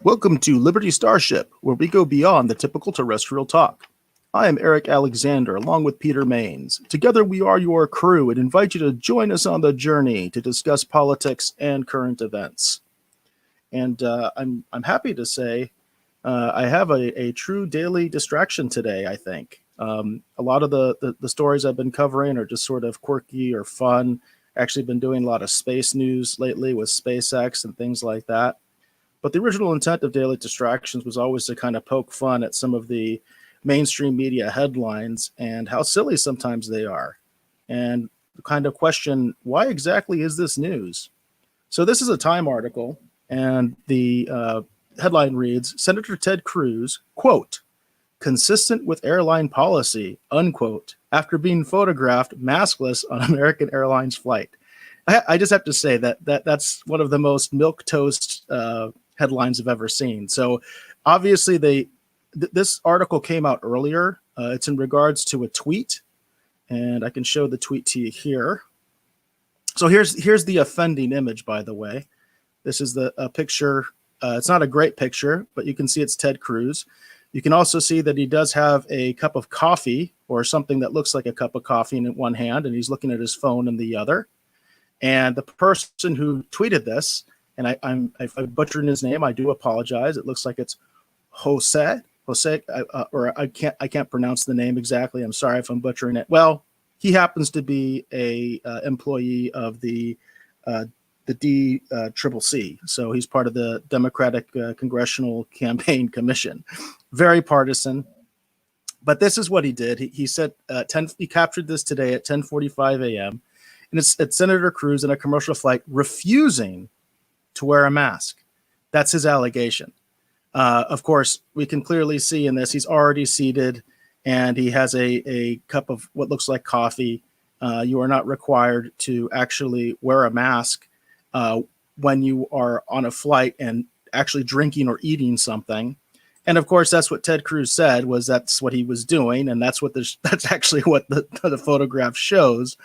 Welcome to Liberty Starship, where we go beyond the typical terrestrial talk. I am Eric Alexander, along with Peter Maines. Together we are your crew and invite you to join us on the journey to discuss politics and current events. And I'm happy to say I have a true daily distraction today, I think. A lot of the stories I've been covering are just sort of quirky or fun. Actually been doing a lot of space news lately with SpaceX and things like that. But the original intent of Daily Distractions was always to kind of poke fun at some of the mainstream media headlines and how silly sometimes they are, and kind of question, why exactly is this news? So this is a Time article, and the headline reads, Senator Ted Cruz, quote, consistent with airline policy, unquote, after being photographed maskless on American Airlines flight. I just have to say that's one of the most milquetoast headlines I've ever seen. So obviously this article came out earlier. It's in regards to a tweet, and I can show the tweet to you here. So here's the offending image, by the way. This is the picture. It's not a great picture, but you can see it's Ted Cruz. You can also see that he does have a cup of coffee or something that looks like a cup of coffee in one hand, and he's looking at his phone in the other. And the person who tweeted this, and I'm butchering his name, I do apologize. It looks like it's Jose, or I can't pronounce the name exactly. I'm sorry if I'm butchering it. Well, he happens to be a employee of the DCCC, so he's part of the Democratic Congressional Campaign Commission. Very partisan. But this is what he did. He said he captured this today at 10:45 a.m. And it's Senator Cruz in a commercial flight refusing to wear a mask. That's his allegation. Of course, we can clearly see in this, he's already seated and he has a cup of what looks like coffee. You are not required to actually wear a mask when you are on a flight and actually drinking or eating something. And of course, that's what Ted Cruz said, was that's what he was doing. And that's actually what the photograph shows.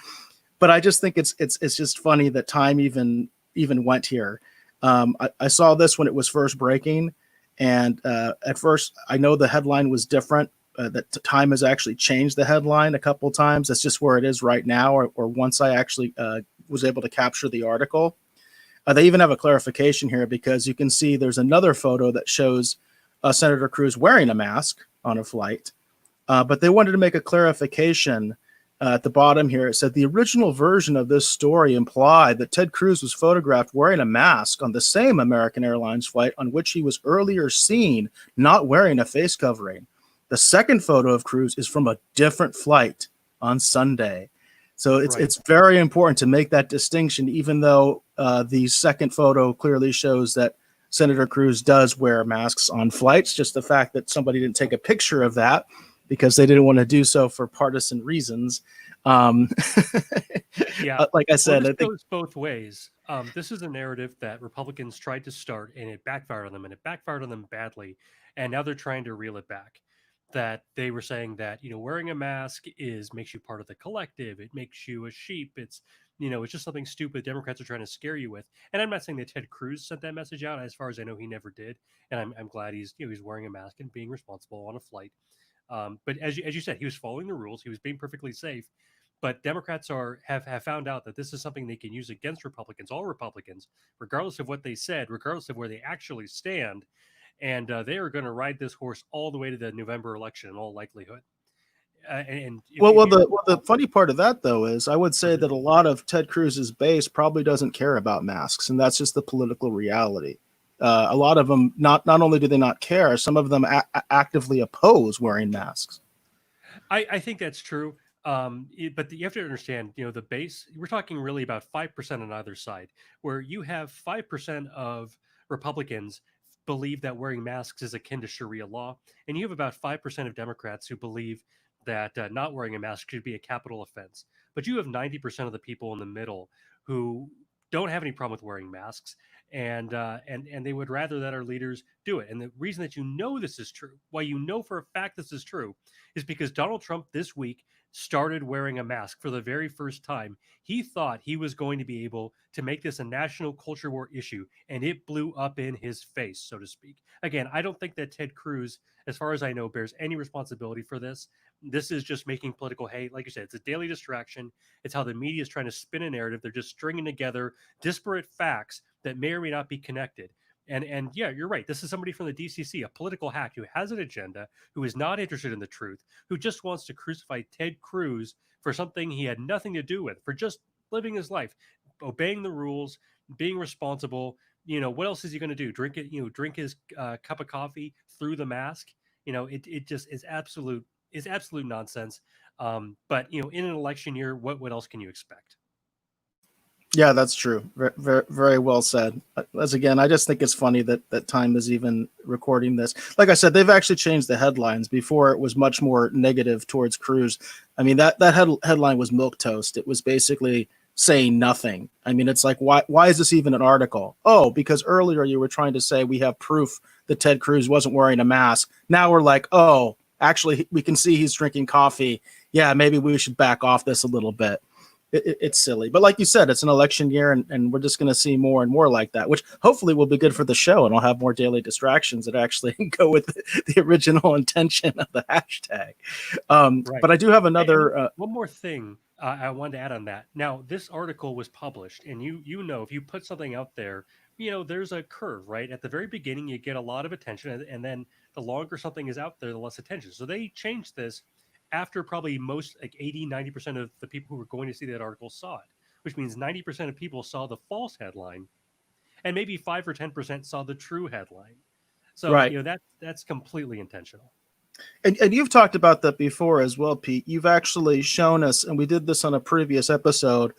But I just think it's just funny that Time even went here. I saw this when it was first breaking, and at first I know the headline was different. That Time has actually changed the headline a couple times. That's just where it is right now, or once I actually was able to capture the article. They even have a clarification here, because you can see there's another photo that shows Senator Cruz wearing a mask on a flight, but they wanted to make a clarification. At the bottom here, it said the original version of this story implied that Ted Cruz was photographed wearing a mask on the same American Airlines flight on which he was earlier seen not wearing a face covering. The second photo of Cruz is from a different flight on Sunday. So it's very important to make that distinction, even though the second photo clearly shows that Senator Cruz does wear masks on flights. Just the fact that somebody didn't take a picture of that because they didn't want to do so for partisan reasons. Yeah, like I said, well, I this think goes both ways. This is a narrative that Republicans tried to start, and it backfired on them, and it backfired on them badly. And now they're trying to reel it back. That they were saying that wearing a mask makes you part of the collective. It makes you a sheep. It's just something stupid Democrats are trying to scare you with. And I'm not saying that Ted Cruz sent that message out. As far as I know, he never did. And I'm glad he's wearing a mask and being responsible on a flight. But as you said, he was following the rules. He was being perfectly safe. But Democrats have found out that this is something they can use against Republicans, all Republicans, regardless of what they said, regardless of where they actually stand, and they are going to ride this horse all the way to the November election in all likelihood. And if, if you the funny part of that, though, is I would say Mhm. that a lot of Ted Cruz's base probably doesn't care about masks, and that's just the political reality. A lot of them not only do they not care, some of them actively oppose wearing masks. I think that's true. But you have to understand, the base. We're talking really about 5% on either side, where you have 5% of Republicans believe that wearing masks is akin to Sharia law, and you have about 5% of Democrats who believe that not wearing a mask should be a capital offense. But you have 90% of the people in the middle who don't have any problem with wearing masks, and they would rather that our leaders do it. And the reason that this is true, why for a fact this is true, is because Donald Trump this week started wearing a mask for the very first time, he thought he was going to be able to make this a national culture war issue, and it blew up in his face, so to speak. Again, I don't think that Ted Cruz, as far as I know, bears any responsibility for this. This is just making political hay. Like you said, it's a daily distraction. It's how the media is trying to spin a narrative. They're just stringing together disparate facts that may or may not be connected. And yeah, you're right. This is somebody from the DCC, a political hack who has an agenda, who is not interested in the truth, who just wants to crucify Ted Cruz for something he had nothing to do with, for just living his life, obeying the rules, being responsible. What else is he going to do? Drink it, drink his cup of coffee through the mask. It just is absolute nonsense. But in an election year, what else can you expect? Yeah, that's true. Very, very well said. As again, I just think it's funny that Time is even recording this. Like I said, they've actually changed the headlines. Before, it was much more negative towards Cruz. I mean, that headline was milquetoast. It was basically saying nothing. I mean, it's like, why is this even an article? Oh, because earlier you were trying to say we have proof that Ted Cruz wasn't wearing a mask. Now we're like, oh, actually, we can see he's drinking coffee. Yeah, maybe we should back off this a little bit. It's silly. But like you said, it's an election year, and we're just going to see more and more like that, which hopefully will be good for the show, and I'll have more daily distractions that actually go with the original intention of the hashtag. Right. But I do have another... one more thing I wanted to add on that. Now, this article was published, and if you put something out there, there's a curve, right? At the very beginning, you get a lot of attention, and then the longer something is out there, the less attention. So they changed this after probably most, like 80-90% of the people who were going to see that article saw it, which means 90% of people saw the false headline, and maybe 5 or 10% saw the true headline. So right. That's completely intentional. And you've talked about that before as well, Pete. You've actually shown us, and we did this on a previous episode,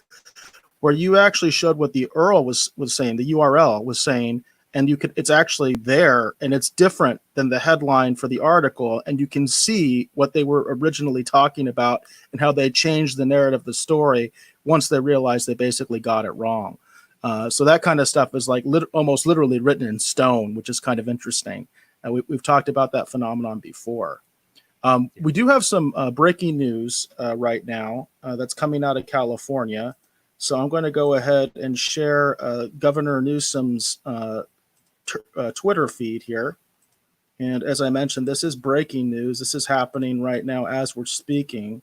where you actually showed what the URL was saying, the URL was saying, and it's actually there, and it's different than the headline for the article, and you can see what they were originally talking about and how they changed the narrative of the story once they realized they basically got it wrong. So that kind of stuff is like almost literally written in stone, which is kind of interesting. We've talked about that phenomenon before. We do have some breaking news right now that's coming out of California. So I'm going to go ahead and share Governor Newsom's Twitter feed here. And as I mentioned, this is breaking news. This is happening right now as we're speaking.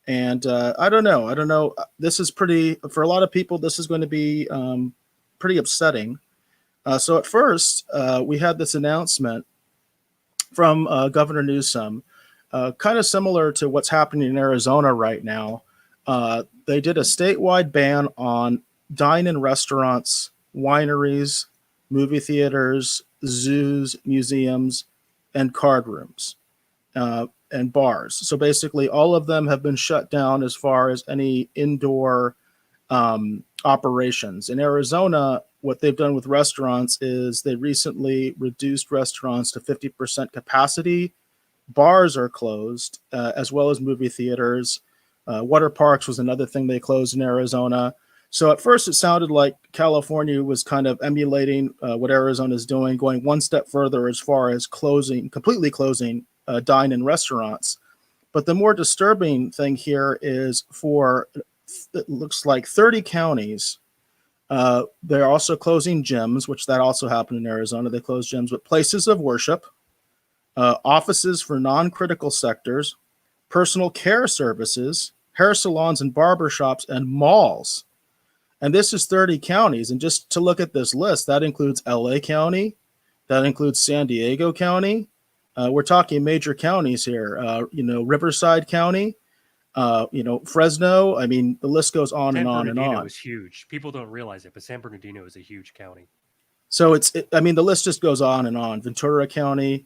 And I don't know. This is for a lot of people, this is going to be pretty upsetting. So at first, we had this announcement from Governor Newsom, kind of similar to what's happening in Arizona right now. They did a statewide ban on dine-in restaurants, wineries, movie theaters, zoos, museums, and card rooms and bars. So basically, all of them have been shut down as far as any indoor operations. In Arizona, what they've done with restaurants is they recently reduced restaurants to 50% capacity. Bars are closed, as well as movie theaters. Water parks was another thing they closed in Arizona. So at first it sounded like California was kind of emulating what Arizona is doing, going one step further as far as completely closing dine-in restaurants. But the more disturbing thing here is it looks like 30 counties, they're also closing gyms, which that also happened in Arizona. They closed gyms, but places of worship, offices for non-critical sectors, personal care services, hair salons and barbershops, and malls. And this is 30 counties. And just to look at this list, that includes LA County, that includes San Diego County. We're talking major counties here, Riverside County, Fresno. I mean, the list goes on and on and on. San Bernardino is huge. People don't realize it, but San Bernardino is a huge county. So the list just goes on and on. Ventura County.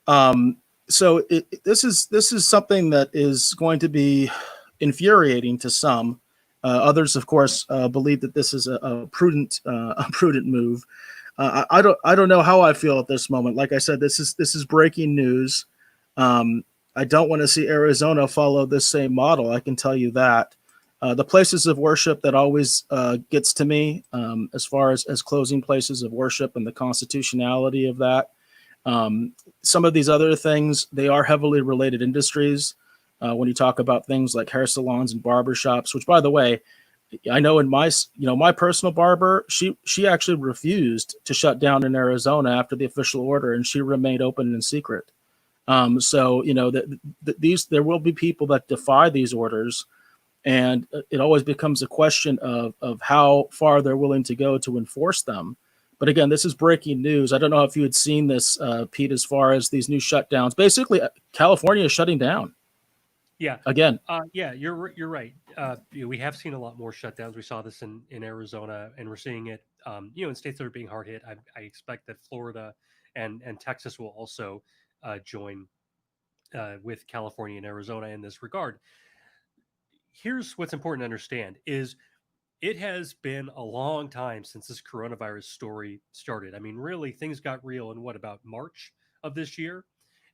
So this is something that is going to be infuriating to some. Others, of course, believe that this is a prudent move. I don't know how I feel at this moment. Like I said, this is breaking news. I don't want to see Arizona follow this same model. I can tell you that. The places of worship that always gets to me, as far as closing places of worship and the constitutionality of that. Some of these other things, they are heavily related industries. when you talk about things like hair salons and barbershops, which, by the way, I know in my personal barber, she actually refused to shut down in Arizona after the official order, and she remained open in secret. So these there will be people that defy these orders, and it always becomes a question of how far they're willing to go to enforce them. But again, this is breaking news. I don't know if you had seen this, Pete, as far as these new shutdowns. Basically, California is shutting down Yeah. again. Yeah, you're right. We have seen a lot more shutdowns. We saw this in Arizona, and we're seeing it, in states that are being hard hit. I expect that Florida and Texas will also join with California and Arizona in this regard. Here's what's important to understand: is it has been a long time since this coronavirus story started. I mean, really, things got real in what, about March of this year?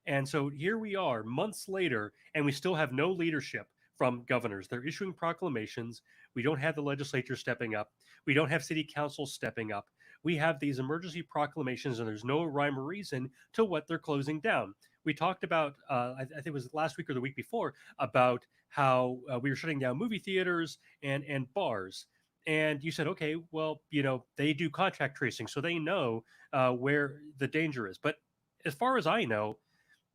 And so here we are months later, and we still have no leadership from governors. They're issuing proclamations. We don't have the legislature stepping up. We don't have city council stepping up. We have these emergency proclamations, and there's no rhyme or reason to what they're closing down. We talked about, I think it was last week or the week before, about how we were shutting down movie theaters and bars. And you said, okay, well, they do contact tracing, so they know where the danger is. But as far as I know,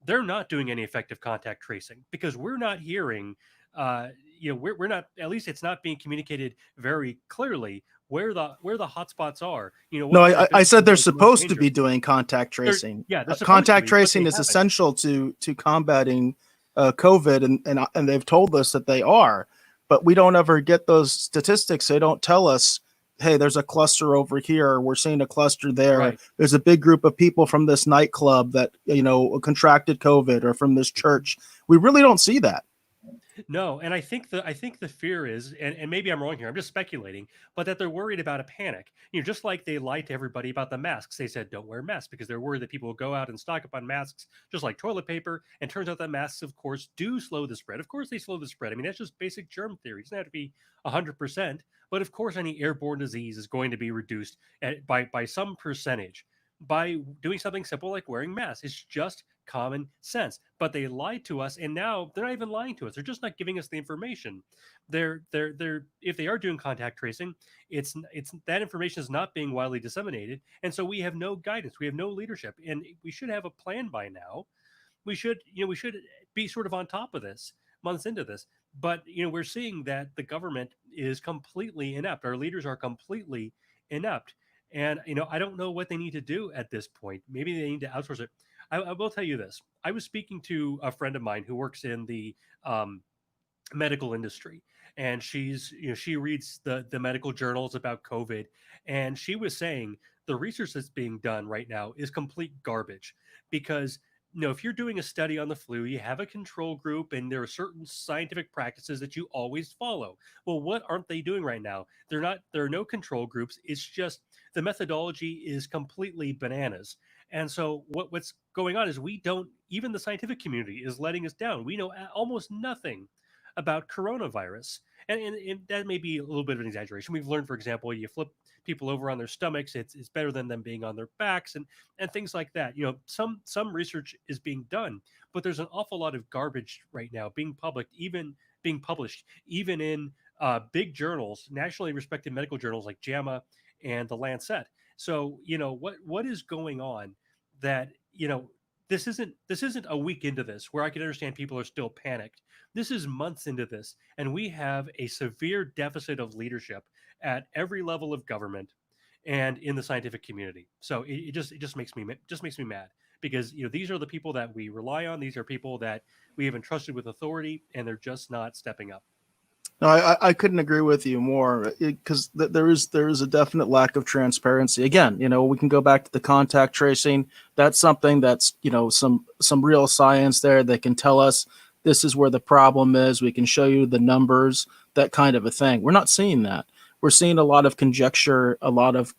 they're not doing any effective contact tracing, because we're not hearing, uh, we're not, at least it's not being communicated very clearly where the hotspots are. No, What I businesses said they're are the most supposed to dangerous. be doing contact They're tracing. Yeah, they're supposed to Contact be, but tracing they is haven't. essential to combating COVID, and they've told us that they are, but we don't ever get those statistics. They don't tell us, hey, there's a cluster over here. We're seeing a cluster there. Right. There's a big group of people from this nightclub that contracted COVID, or from this church. We really don't see that. No, and I think the fear is, and maybe I'm wrong here, I'm just speculating, but that they're worried about a panic. Just like they lied to everybody about the masks. They said don't wear masks because they're worried that people will go out and stock up on masks just like toilet paper. And turns out that masks, of course, do slow the spread. Of course they slow the spread. I mean, that's just basic germ theory. It doesn't have to be 100%, but of course any airborne disease is going to be reduced by some percentage by doing something simple like wearing masks. It's just common sense. But they lied to us, and now they're not even lying to us. They're just not giving us the information. They're if they are doing contact tracing, it's that information is not being widely disseminated, and so we have no guidance. We have no leadership, and we should have a plan by now. We should be sort of on top of this months into this. But we're seeing that the government is completely inept. Our leaders are completely inept. And I don't know what they need to do at this point. Maybe they need to outsource it. I will tell you this: I was speaking to a friend of mine who works in the um, medical industry, and she reads the medical journals about COVID, and she was saying the research that's being done right now is complete garbage. Because if you're doing a study on the flu, you have a control group, and there are certain scientific practices that you always follow. Well, what aren't they doing right now? There are no control groups. It's just the methodology is completely bananas. And so what's going on is, we don't, even the scientific community is letting us down. We know almost nothing about coronavirus. And that may be a little bit of an exaggeration. We've learned, for example, you flip people over on their stomachs, it's better than them being on their backs, and things like that. Some research is being done, but there's an awful lot of garbage right now being published, even in big journals, nationally respected medical journals like JAMA and the Lancet. So what is going on, that this isn't a week into this where I can understand people are still panicked. This is months into this, and we have a severe deficit of leadership at every level of government and in the scientific community. So it just makes me mad, because these are the people that we rely on. These are people that we have entrusted with authority, and they're just not stepping up. No, I couldn't agree with you more, because there is a definite lack of transparency. Again, we can go back to the contact tracing. That's something that's some real science there. They can tell us this is where the problem is. We can show you the numbers, that kind of a thing. We're not seeing that. We're seeing a lot of conjecture, a lot of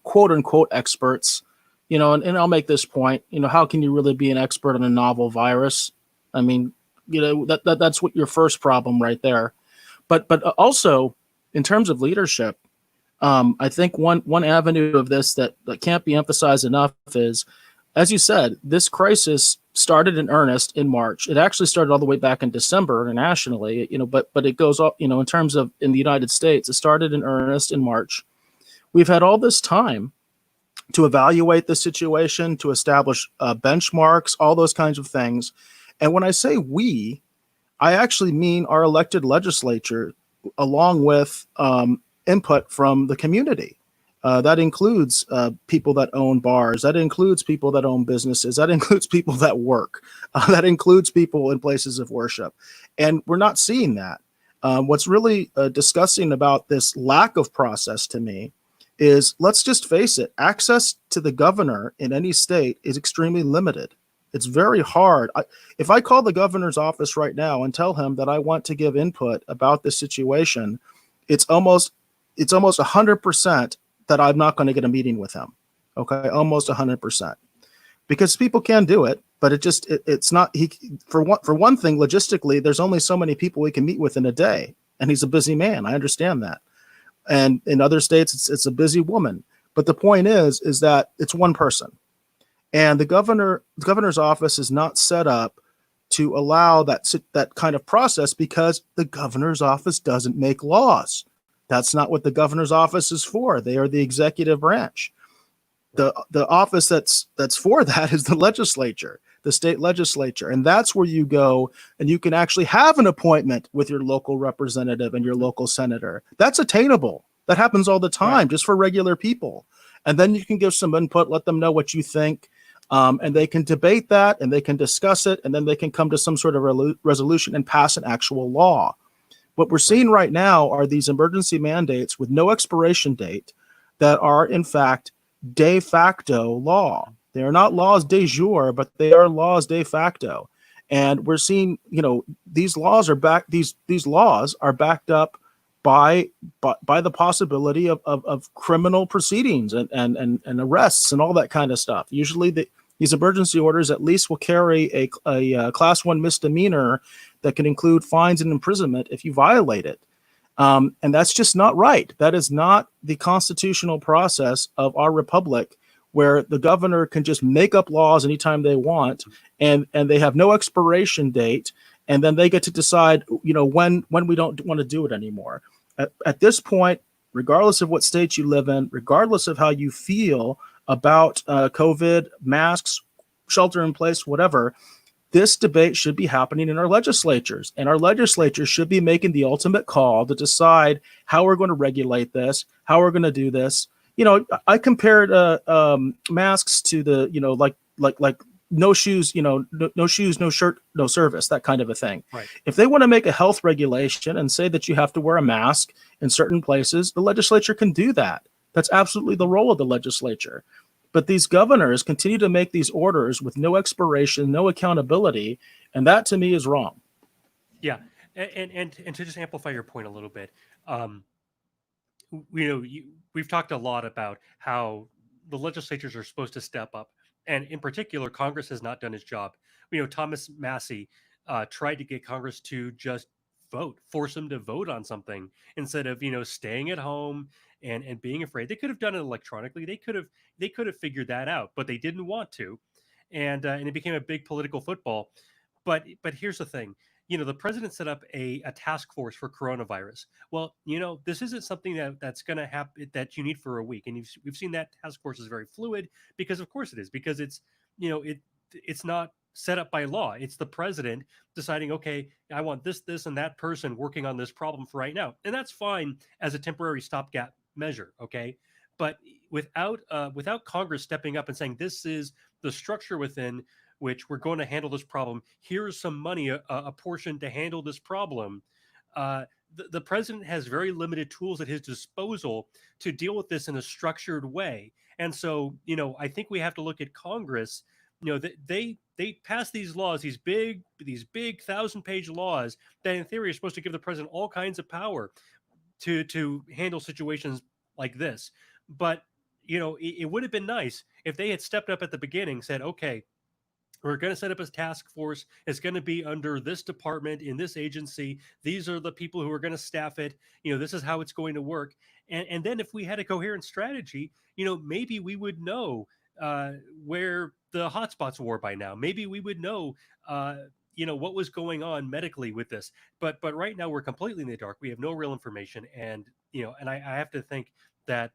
quote unquote experts. And I'll make this point. How can you really be an expert on a novel virus? I mean, that's what your first problem right there. But also, in terms of leadership, I think one avenue of this that can't be emphasized enough is, as you said, this crisis started in earnest in March. It actually started all the way back in December internationally, but it goes up, in terms of in the United States, it started in earnest in March. We've had all this time to evaluate the situation, to establish benchmarks, all those kinds of things. And when I say we, I actually mean our elected legislature, along with input from the community. That includes people that own bars. That includes people that own businesses. That includes people that work. That includes people in places of worship. And we're not seeing that. What's really disgusting about this lack of process to me is, let's just face it, access to the governor in any state is extremely limited. It's very hard. If I call the governor's office right now and tell him that I want to give input about this situation, it's almost 100% that I'm not going to get a meeting with him. Okay, almost 100%, because people can do it, but it's not. For one thing, logistically, there's only so many people we can meet with in a day, and he's a busy man. I understand that. And in other states, it's a busy woman. But the point is that it's one person, and the governor's office is not set up to allow that kind of process, because the governor's office doesn't make laws. That's not what the governor's office is for. They are the executive branch. The office that's for that is the legislature, the state legislature, and that's where you go and you can actually have an appointment with your local representative and your local senator. That's attainable. That happens all the time, just for regular people. And then you can give some input, let them know what you think, and they can debate that and they can discuss it, and then they can come to some sort of resolution and pass an actual law. What we're seeing right now are these emergency mandates with no expiration date that are, in fact, de facto law. They are not laws de jure, but they are laws de facto. And we're seeing, these laws are backed up by the possibility of criminal proceedings and arrests and all that kind of stuff. Usually these emergency orders at least will carry a class 1 misdemeanor that can include fines and imprisonment if you violate it. And that's just not right. That is not the constitutional process of our republic, where the governor can just make up laws anytime they want, and they have no expiration date, and then they get to decide, when we don't want to do it anymore. At this point, regardless of what state you live in, regardless of how you feel about COVID, masks, shelter in place, whatever, this debate should be happening in our legislatures, and our legislatures should be making the ultimate call to decide how we're going to regulate this, how we're going to do this. I compared masks to the, like no shoes, no shoes, no shirt, no service, that kind of a thing. Right. If they want to make a health regulation and say that you have to wear a mask in certain places, the legislature can do that. That's absolutely the role of the legislature. But these governors continue to make these orders with no expiration, no accountability, and that to me is wrong. Yeah, and to just amplify your point a little bit, we've talked a lot about how the legislatures are supposed to step up, and in particular, Congress has not done its job. Thomas Massey tried to get Congress to just force them to vote on something instead of staying at home and being afraid. They could have done it electronically. They could have figured that out, but they didn't want to, and it became a big political football. But here's the thing. The president set up a task force for coronavirus. Well, this isn't something that's going to happen that you need for a week. And we've seen that task force is very fluid, because of course it is, because it's not set up by law. It's the president deciding, okay, I want this, and that person working on this problem for right now. And that's fine as a temporary stopgap measure. Okay. But without Congress stepping up and saying, this is the structure within which we're going to handle this problem. Here's some money, a portion to handle this problem. The president has very limited tools at his disposal to deal with this in a structured way. And so, I think we have to look at Congress. They pass these laws, these big 1,000-page laws that in theory are supposed to give the president all kinds of power to handle situations like this. But, it would have been nice if they had stepped up at the beginning, said, okay, we're going to set up a task force. It's going to be under this department in this agency. These are the people who are going to staff it. This is how it's going to work. And then if we had a coherent strategy, maybe we would know where the hotspots were by now. Maybe we would know, what was going on medically with this. But right now we're completely in the dark. We have no real information, and I have to think that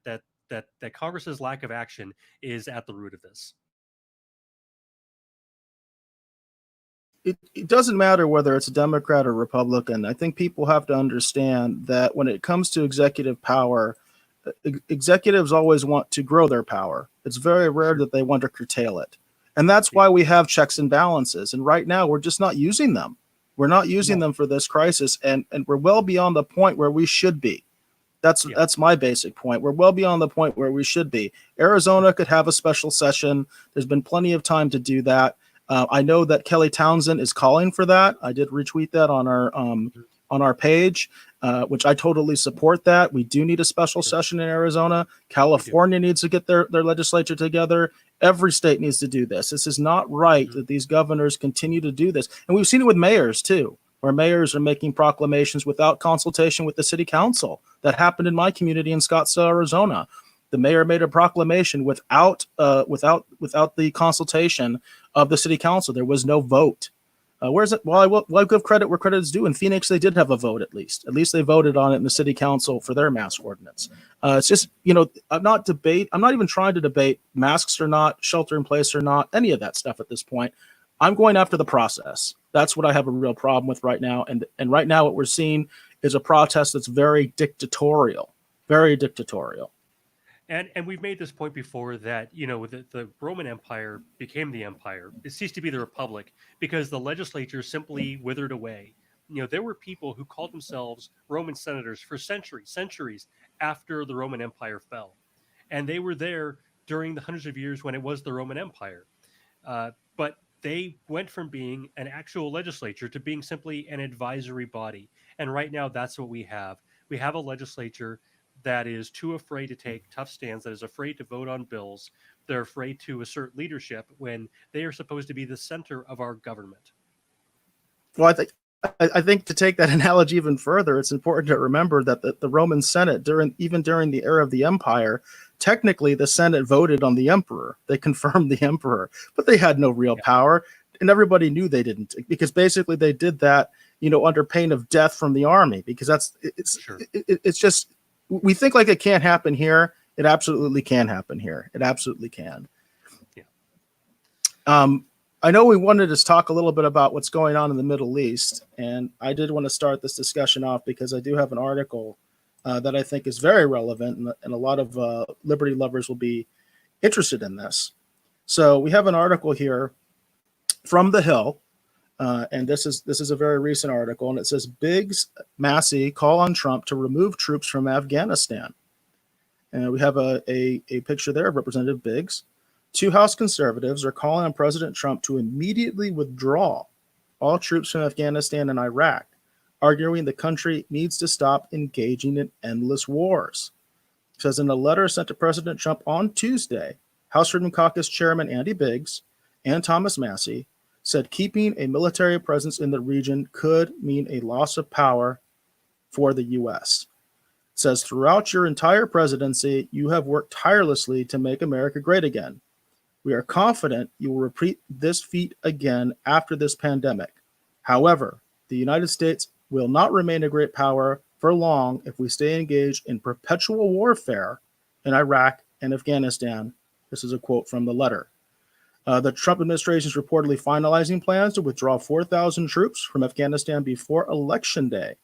Congress's lack of action is at the root of this. It doesn't matter whether it's a Democrat or Republican. I think people have to understand that when it comes to executive power, executives always want to grow their power. It's very rare that they want to curtail it. And that's why we have checks and balances. And right now, we're just not using them. We're not using them for this crisis. And we're well beyond the point where we should be. That's my basic point. We're well beyond the point where we should be. Arizona could have a special session. There's been plenty of time to do that. I know that Kelly Townsend is calling for that. I did retweet that on our page, which I totally support that. We do need a special session in Arizona. California needs to get their legislature together. Every state needs to do this. This is not right that these governors continue to do this. And we've seen it with mayors too, where mayors are making proclamations without consultation with the city council. That happened in my community in Scottsdale, Arizona. The mayor made a proclamation without the consultation of the city council. There was no vote. Where's it? Well, I give credit where credit is due. In Phoenix, they did have a vote at least. At least they voted on it in the city council for their mask ordinance. It's just, I'm not even trying to debate masks or not, shelter in place or not, any of that stuff at this point. I'm going after the process. That's what I have a real problem with right now. And right now what we're seeing is a protest that's very dictatorial, very dictatorial. And we've made this point before that, the Roman Empire became the empire. It ceased to be the republic because the legislature simply withered away. There were people who called themselves Roman senators for centuries after the Roman Empire fell. And they were there during the hundreds of years when it was the Roman Empire. But they went from being an actual legislature to being simply an advisory body. And right now, that's what we have. We have a legislature that is too afraid to take tough stands, that is afraid to vote on bills. They're afraid to assert leadership when they are supposed to be the center of our government. Well, I think to take that analogy even further, it's important to remember that the Roman Senate, even during the era of the empire, technically the Senate voted on the emperor. They confirmed the emperor, but they had no real power, and everybody knew they didn't, because basically they did that, under pain of death from the army, because it's just, we think like it can't happen here. It absolutely can happen here. It absolutely can. Yeah. I know we wanted to talk a little bit about what's going on in the Middle East, and I did want to start this discussion off because I do have an article that I think is very relevant, and a lot of liberty lovers will be interested in this. So we have an article here from The Hill, and this is a very recent article, and it says Biggs, Massey call on Trump to remove troops from Afghanistan. And we have a picture there of Representative Biggs. Two House conservatives are calling on President Trump to immediately withdraw all troops from Afghanistan and Iraq, arguing the country needs to stop engaging in endless wars. It says in a letter sent to President Trump on Tuesday, House Freedom Caucus Chairman Andy Biggs and Thomas Massey said keeping a military presence in the region could mean a loss of power for the U.S. It says throughout your entire presidency, you have worked tirelessly to make America great again. We are confident you will repeat this feat again after this pandemic. However, the United States will not remain a great power for long if we stay engaged in perpetual warfare in Iraq and Afghanistan. This is a quote from the letter. The Trump administration is reportedly finalizing plans to withdraw 4,000 troops from Afghanistan before Election Day,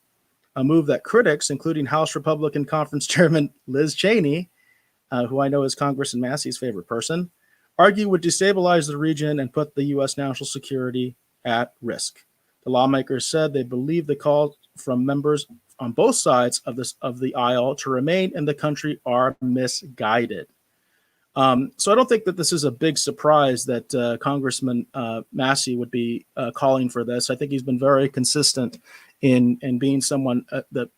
a move that critics, including House Republican Conference Chairman Liz Cheney, who I know is Congressman Massey's favorite person, argue would destabilize the region and put the U.S. national security at risk. The lawmakers said they believe the call from members on both sides of the aisle to remain in the country are misguided. So I don't think that this is a big surprise that Congressman Massey would be calling for this. I think he's been very consistent in being someone that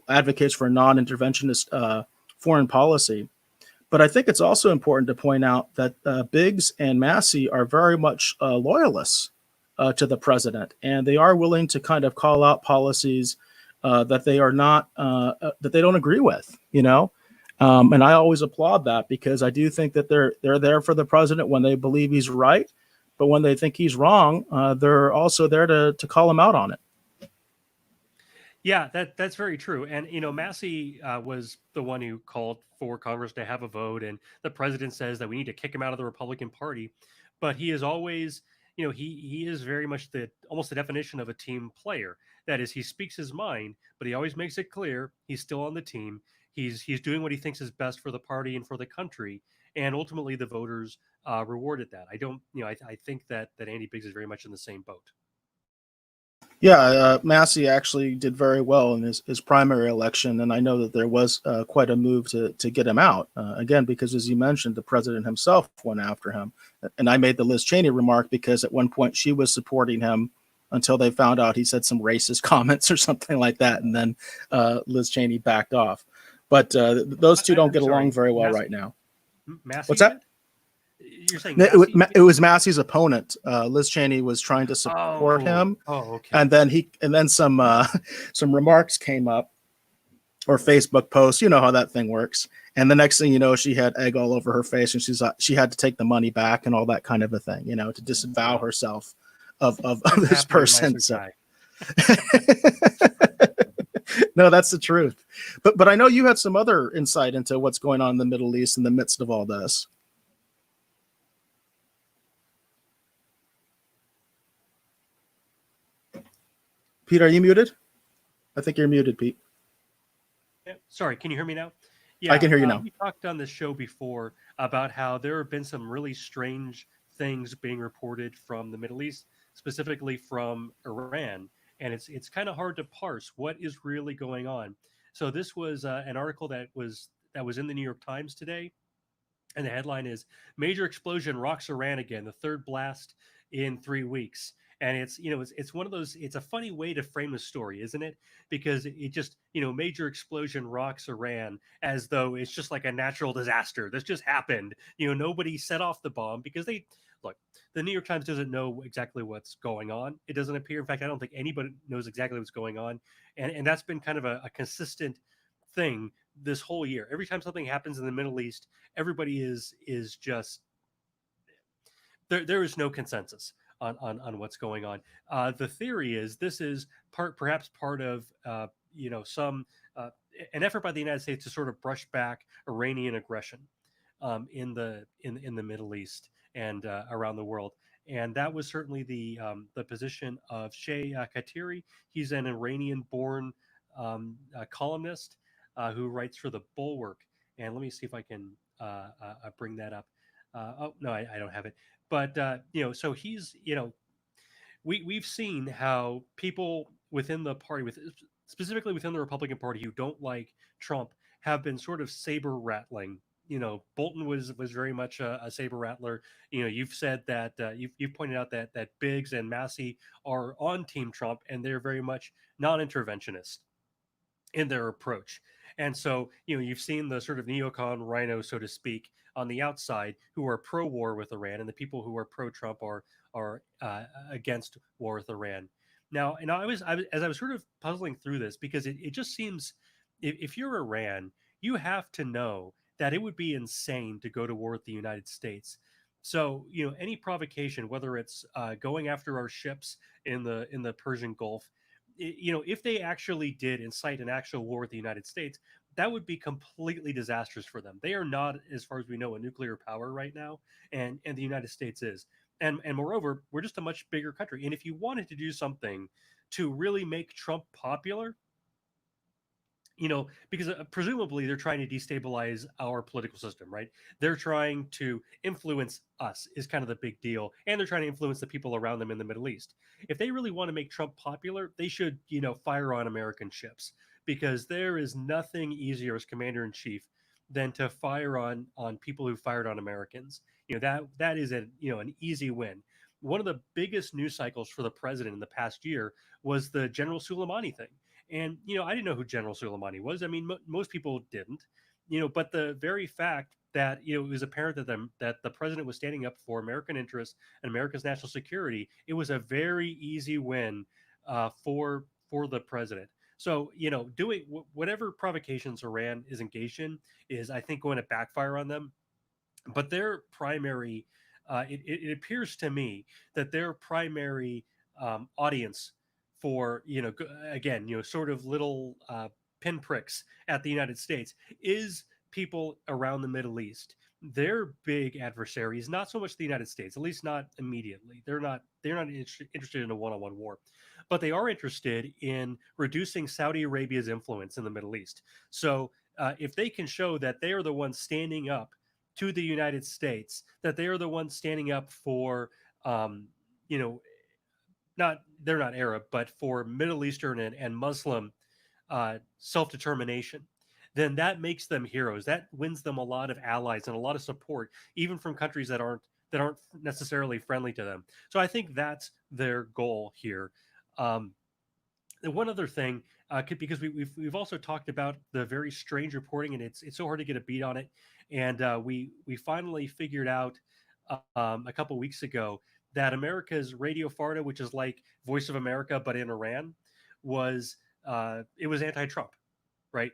advocates for a non-interventionist foreign policy. But I think it's also important to point out that Biggs and Massey are very much loyalists to the president, and they are willing to kind of call out policies that they are not that they don't agree with. And I always applaud that because I do think that they're there for the president when they believe he's right, but when they think he's wrong, they're also there to call him out on it. Yeah, that's very true. And Massey was the one who called for Congress to have a vote, and the president says that we need to kick him out of the Republican Party. But he is always, he is very much the almost the definition of a team player. That is, he speaks his mind, but he always makes it clear he's still on the team. He's doing what he thinks is best for the party and for the country, and ultimately the voters rewarded that. I don't, I think that Andy Biggs is very much in the same boat. Yeah, Massey actually did very well in his primary election, and I know that there was quite a move to get him out again because, as you mentioned, the president himself went after him. And I made the Liz Cheney remark because at one point she was supporting him until they found out he said some racist comments or something like that, and then Liz Cheney backed off. But those two don't I'm get along sorry, very well right now. Massey What's that? did. You're saying It, Massey? it was Massey's opponent. Liz Cheney was trying to support Oh, him, oh, okay. and then some remarks came up or Facebook posts. You know how that thing works. And the next thing you know, she had egg all over her face, and she had to take the money back and all that kind of a thing. To disavow herself of this person. So. No, that's the truth. But I know you had some other insight into what's going on in the Middle East in the midst of all this. Pete, are you muted? I think you're muted, Pete. Yeah, sorry, can you hear me now? I Yeah, can hear you now. we talked on this show before about how there have been some really strange things being reported from the Middle East, specifically from Iran, and it's kind of hard to parse what is really going on. So this was an article that was in the New York Times today, and the headline is "Major Explosion Rocks Iran Again, the third blast in 3 weeks." And it's one of those. It's a funny way to frame a story, isn't it? Because it just major explosion rocks Iran as though it's just like a natural disaster. This just happened. Nobody set off the bomb because they look. The New York Times doesn't know exactly what's going on. It doesn't appear. In fact, I don't think anybody knows exactly what's going on, and that's been kind of a consistent thing this whole year. Every time something happens in the Middle East, everybody is just there is no consensus on what's going on. The theory is this is perhaps part of some an effort by the United States to sort of brush back Iranian aggression in the Middle East and around the world. And that was certainly the position of Shea Katiri. He's an Iranian-born columnist who writes for the Bulwark. And let me see if I can bring that up. Oh no, I don't have it. But so he's we've seen how people within the party, specifically within the Republican Party, who don't like Trump, have been sort of saber rattling. Bolton was very much a saber rattler. You've said that you've pointed out that Biggs and Massey are on Team Trump, and they're very much non-interventionist in their approach. And so, you've seen the sort of neocon rhino, so to speak, on the outside who are pro-war with Iran, and the people who are pro-Trump are against war with Iran. Now, and as I was sort of puzzling through this because it just seems if you're Iran, you have to know that it would be insane to go to war with the United States. So, any provocation, whether it's going after our ships in the Persian Gulf, if they actually did incite an actual war with the United States, that would be completely disastrous for them. They are not, as far as we know, a nuclear power right now, and the United States is. And moreover, we're just a much bigger country. And if you wanted to do something to really make Trump popular, because presumably they're trying to destabilize our political system, right? They're trying to influence us, is kind of the big deal. And they're trying to influence the people around them in the Middle East. If they really want to make Trump popular, they should, fire on American ships because there is nothing easier as commander in chief than to fire on people who fired on Americans. That is an easy win. One of the biggest news cycles for the president in the past year was the General Soleimani thing. And I didn't know who General Soleimani was. I mean, most people didn't. But the very fact that it was apparent that the president was standing up for American interests and America's national security, it was a very easy win for the president. So, doing whatever provocations Iran is engaged in is, I think, going to backfire on them. But their primary, it appears to me that their primary audience for, again, sort of little pinpricks at the United States is people around the Middle East. Their big adversary is not so much the United States, at least not immediately. They're not interested in a one-on-one war, but they are interested in reducing Saudi Arabia's influence in the Middle East. So if they can show that they are the ones standing up to the United States, that they are the ones standing up for, um, you know, not they're not Arab, but for Middle Eastern and Muslim self determination, then that makes them heroes. That wins them a lot of allies and a lot of support, even from countries that aren't necessarily friendly to them. So I think that's their goal here. Um, and one other thing, because we've also talked about the very strange reporting, and it's so hard to get a beat on it. And we finally figured out a couple weeks ago that America's Radio Farda, which is like Voice of America but in Iran, was it was anti-Trump, right?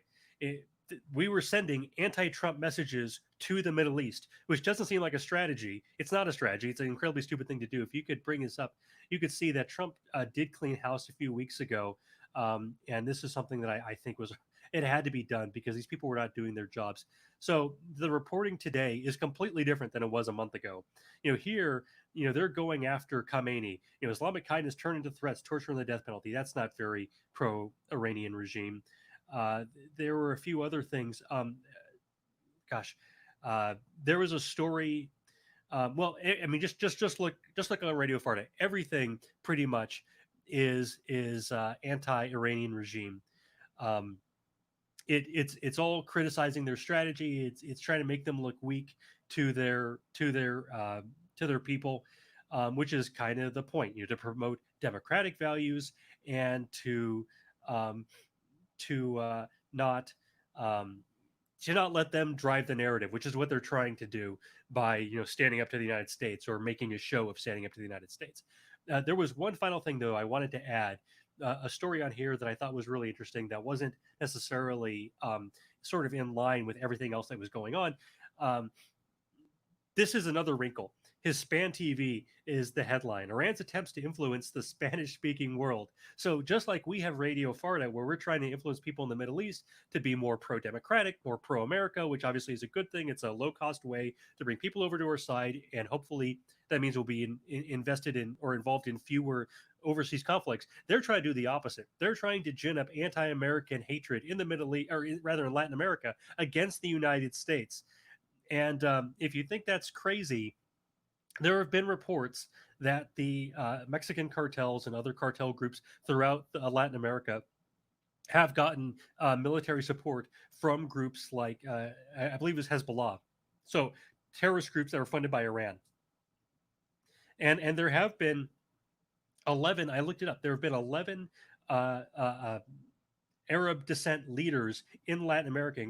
We were sending anti-Trump messages to the Middle East, which doesn't seem like a strategy. It's not a strategy. It's an incredibly stupid thing to do. If you could bring this up, you could see that Trump did clean house a few weeks ago, and this is something that I think was it had to be done because these people were not doing their jobs. So the reporting today is completely different than it was a month ago. Here, they're going after Khamenei. Islamic kindness turned into threats, torture, and the death penalty. That's not very pro-Iranian regime. Uh, there were a few other things. Gosh, there was a story. Well, I mean, just look on Radio Farda. Everything pretty much is anti-Iranian regime. Um, it's all criticizing their strategy. It's trying to make them look weak to their people, which is kind of the point. To promote democratic values and um, to not um, to not let them drive the narrative, which is what they're trying to do by standing up to the United States or making a show of standing up to the United States. There was one final thing though I wanted to add. A story on here that I thought was really interesting that wasn't necessarily sort of in line with everything else that was going on. Um, this is another wrinkle. Hispan TV is the headline. Iran's attempts to influence the Spanish speaking world. So, just like we have Radio Farda, where we're trying to influence people in the Middle East to be more pro democratic, more pro America, which obviously is a good thing. It's a low cost way to bring people over to our side. And hopefully, that means we'll be invested in or involved in fewer overseas conflicts. They're trying to do the opposite. They're trying to gin up anti American hatred in the Middle East, or rather in Latin America, against the United States. And if you think that's crazy, there have been reports that the Mexican cartels and other cartel groups throughout Latin America have gotten military support from groups like, I believe it's Hezbollah. So terrorist groups that are funded by Iran. And there have been 11, I looked it up, there have been 11 uh, uh, uh, Arab descent leaders in Latin America,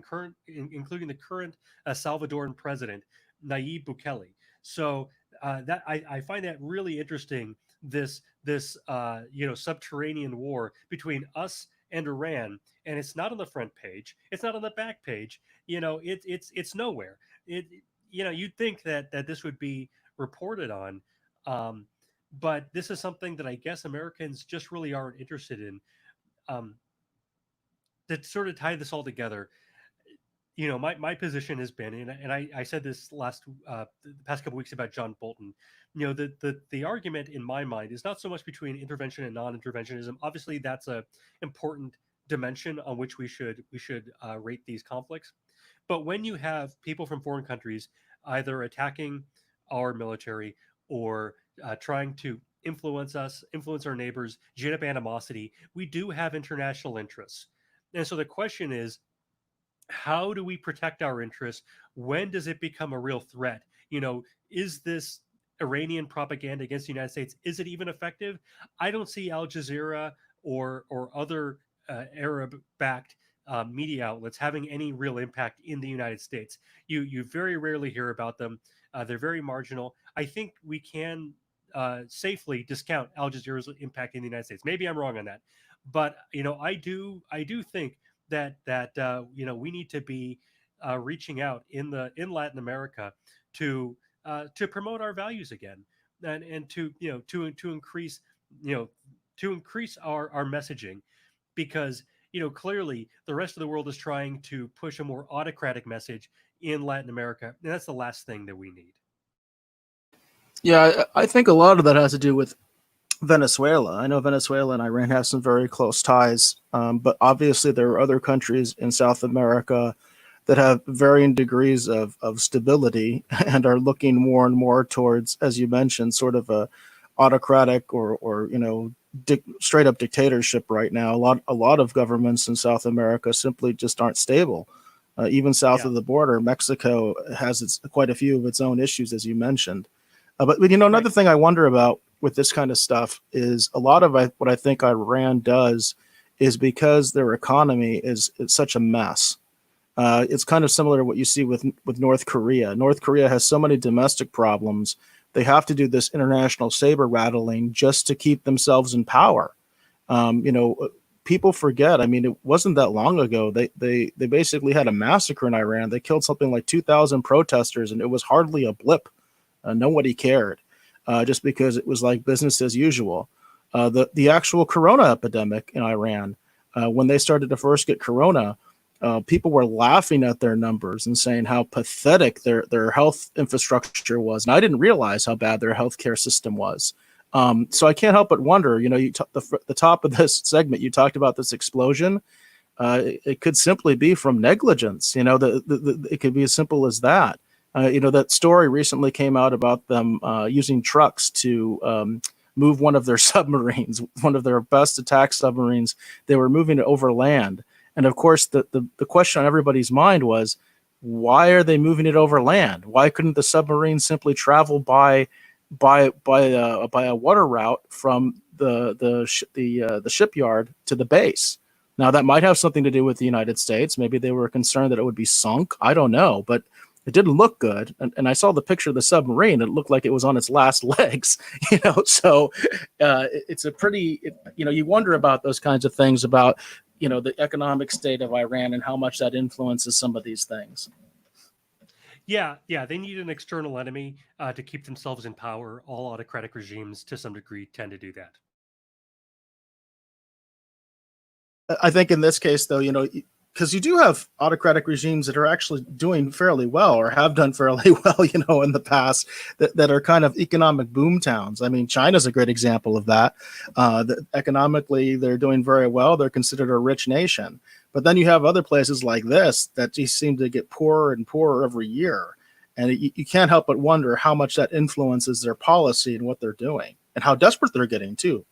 including the current Salvadoran president, Nayib Bukele. So that I find that really interesting. This subterranean war between us and Iran, and it's not on the front page. It's not on the back page. It's nowhere. You'd think that this would be reported on, um, but this is something that I guess Americans just really aren't interested in. Um, to sort of tie this all together, my position has been, and I said this the past couple weeks about John Bolton. The argument in my mind is not so much between intervention and non-interventionism. Obviously, that's a important dimension on which we should rate these conflicts. But when you have people from foreign countries either attacking our military or trying to influence our neighbors, gin up animosity, we do have international interests. And so the question is, how do we protect our interests? When does it become a real threat? Is this Iranian propaganda against the United States, is it even effective? I don't see Al Jazeera or other Arab-backed media outlets having any real impact in the United States. You very rarely hear about them. They're very marginal. I think we can safely discount Al Jazeera's impact in the United States. Maybe I'm wrong on that, But I do think that we need to be reaching out in Latin America to to promote our values again, and to to increase you know to increase our messaging, because clearly the rest of the world is trying to push a more autocratic message in Latin America, and that's the last thing that we need. Yeah, I think a lot of that has to do with Venezuela. I know Venezuela and Iran have some very close ties, but obviously there are other countries in South America that have varying degrees of stability and are looking more and more towards, as you mentioned, sort of a autocratic or straight up dictatorship right now. A lot of governments in South America simply just aren't stable. Even south Yeah. of the border, Mexico has quite a few of its own issues, as you mentioned. But Right. another thing I wonder about with this kind of stuff is a lot of what I think Iran does is because their economy is it's such a mess. It's kind of similar to what you see with North Korea. North Korea has so many domestic problems; they have to do this international saber rattling just to keep themselves in power. Um, you know, People forget. I mean, it wasn't that long ago. They basically had a massacre in Iran. They killed something like 2,000 protesters, and it was hardly a blip. Nobody cared, just because it was like business as usual. The actual corona epidemic in Iran, when they started to first get corona, people were laughing at their numbers and saying how pathetic their health infrastructure was. And I didn't realize how bad their healthcare system was. So I can't help but wonder. The top of this segment, you talked about this explosion. It could simply be from negligence. It could be as simple as that. That story recently came out about them using trucks to move one of their submarines, one of their best attack submarines. They were moving it over land. And of course, the question on everybody's mind was, why are they moving it over land? Why couldn't the submarine simply travel by a water route from the shipyard to the base? Now, that might have something to do with the United States. Maybe they were concerned that it would be sunk. I don't know, but it didn't look good. And I saw the picture of the submarine. It looked like it was on its last legs. So it's a pretty. You wonder about those kinds of things about the economic state of Iran and how much that influences some of these things. Yeah, yeah, they need an external enemy to keep themselves in power. All autocratic regimes, to some degree, tend to do that. I think in this case, though, because you do have autocratic regimes that are actually doing fairly well or have done fairly well, in the past that are kind of economic boom towns. I mean, China's a great example of that. Economically, they're doing very well. They're considered a rich nation. But then you have other places like this that just seem to get poorer and poorer every year. And you can't help but wonder how much that influences their policy and what they're doing and how desperate they're getting, too.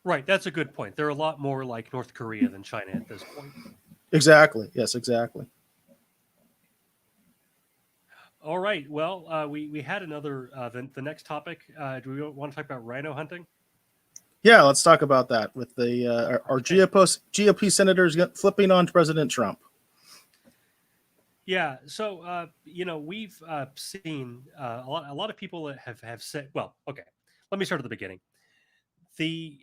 Right, that's a good point. They're a lot more like North Korea than China at this point. Exactly. Yes, exactly. All right, well, we had another the next topic. Do we want to talk about rhino hunting? Yeah, let's talk about that with our Okay. GOP senators flipping on President Trump. Yeah, so we've seen a lot of people that have said, well, okay, let me start at the beginning. The,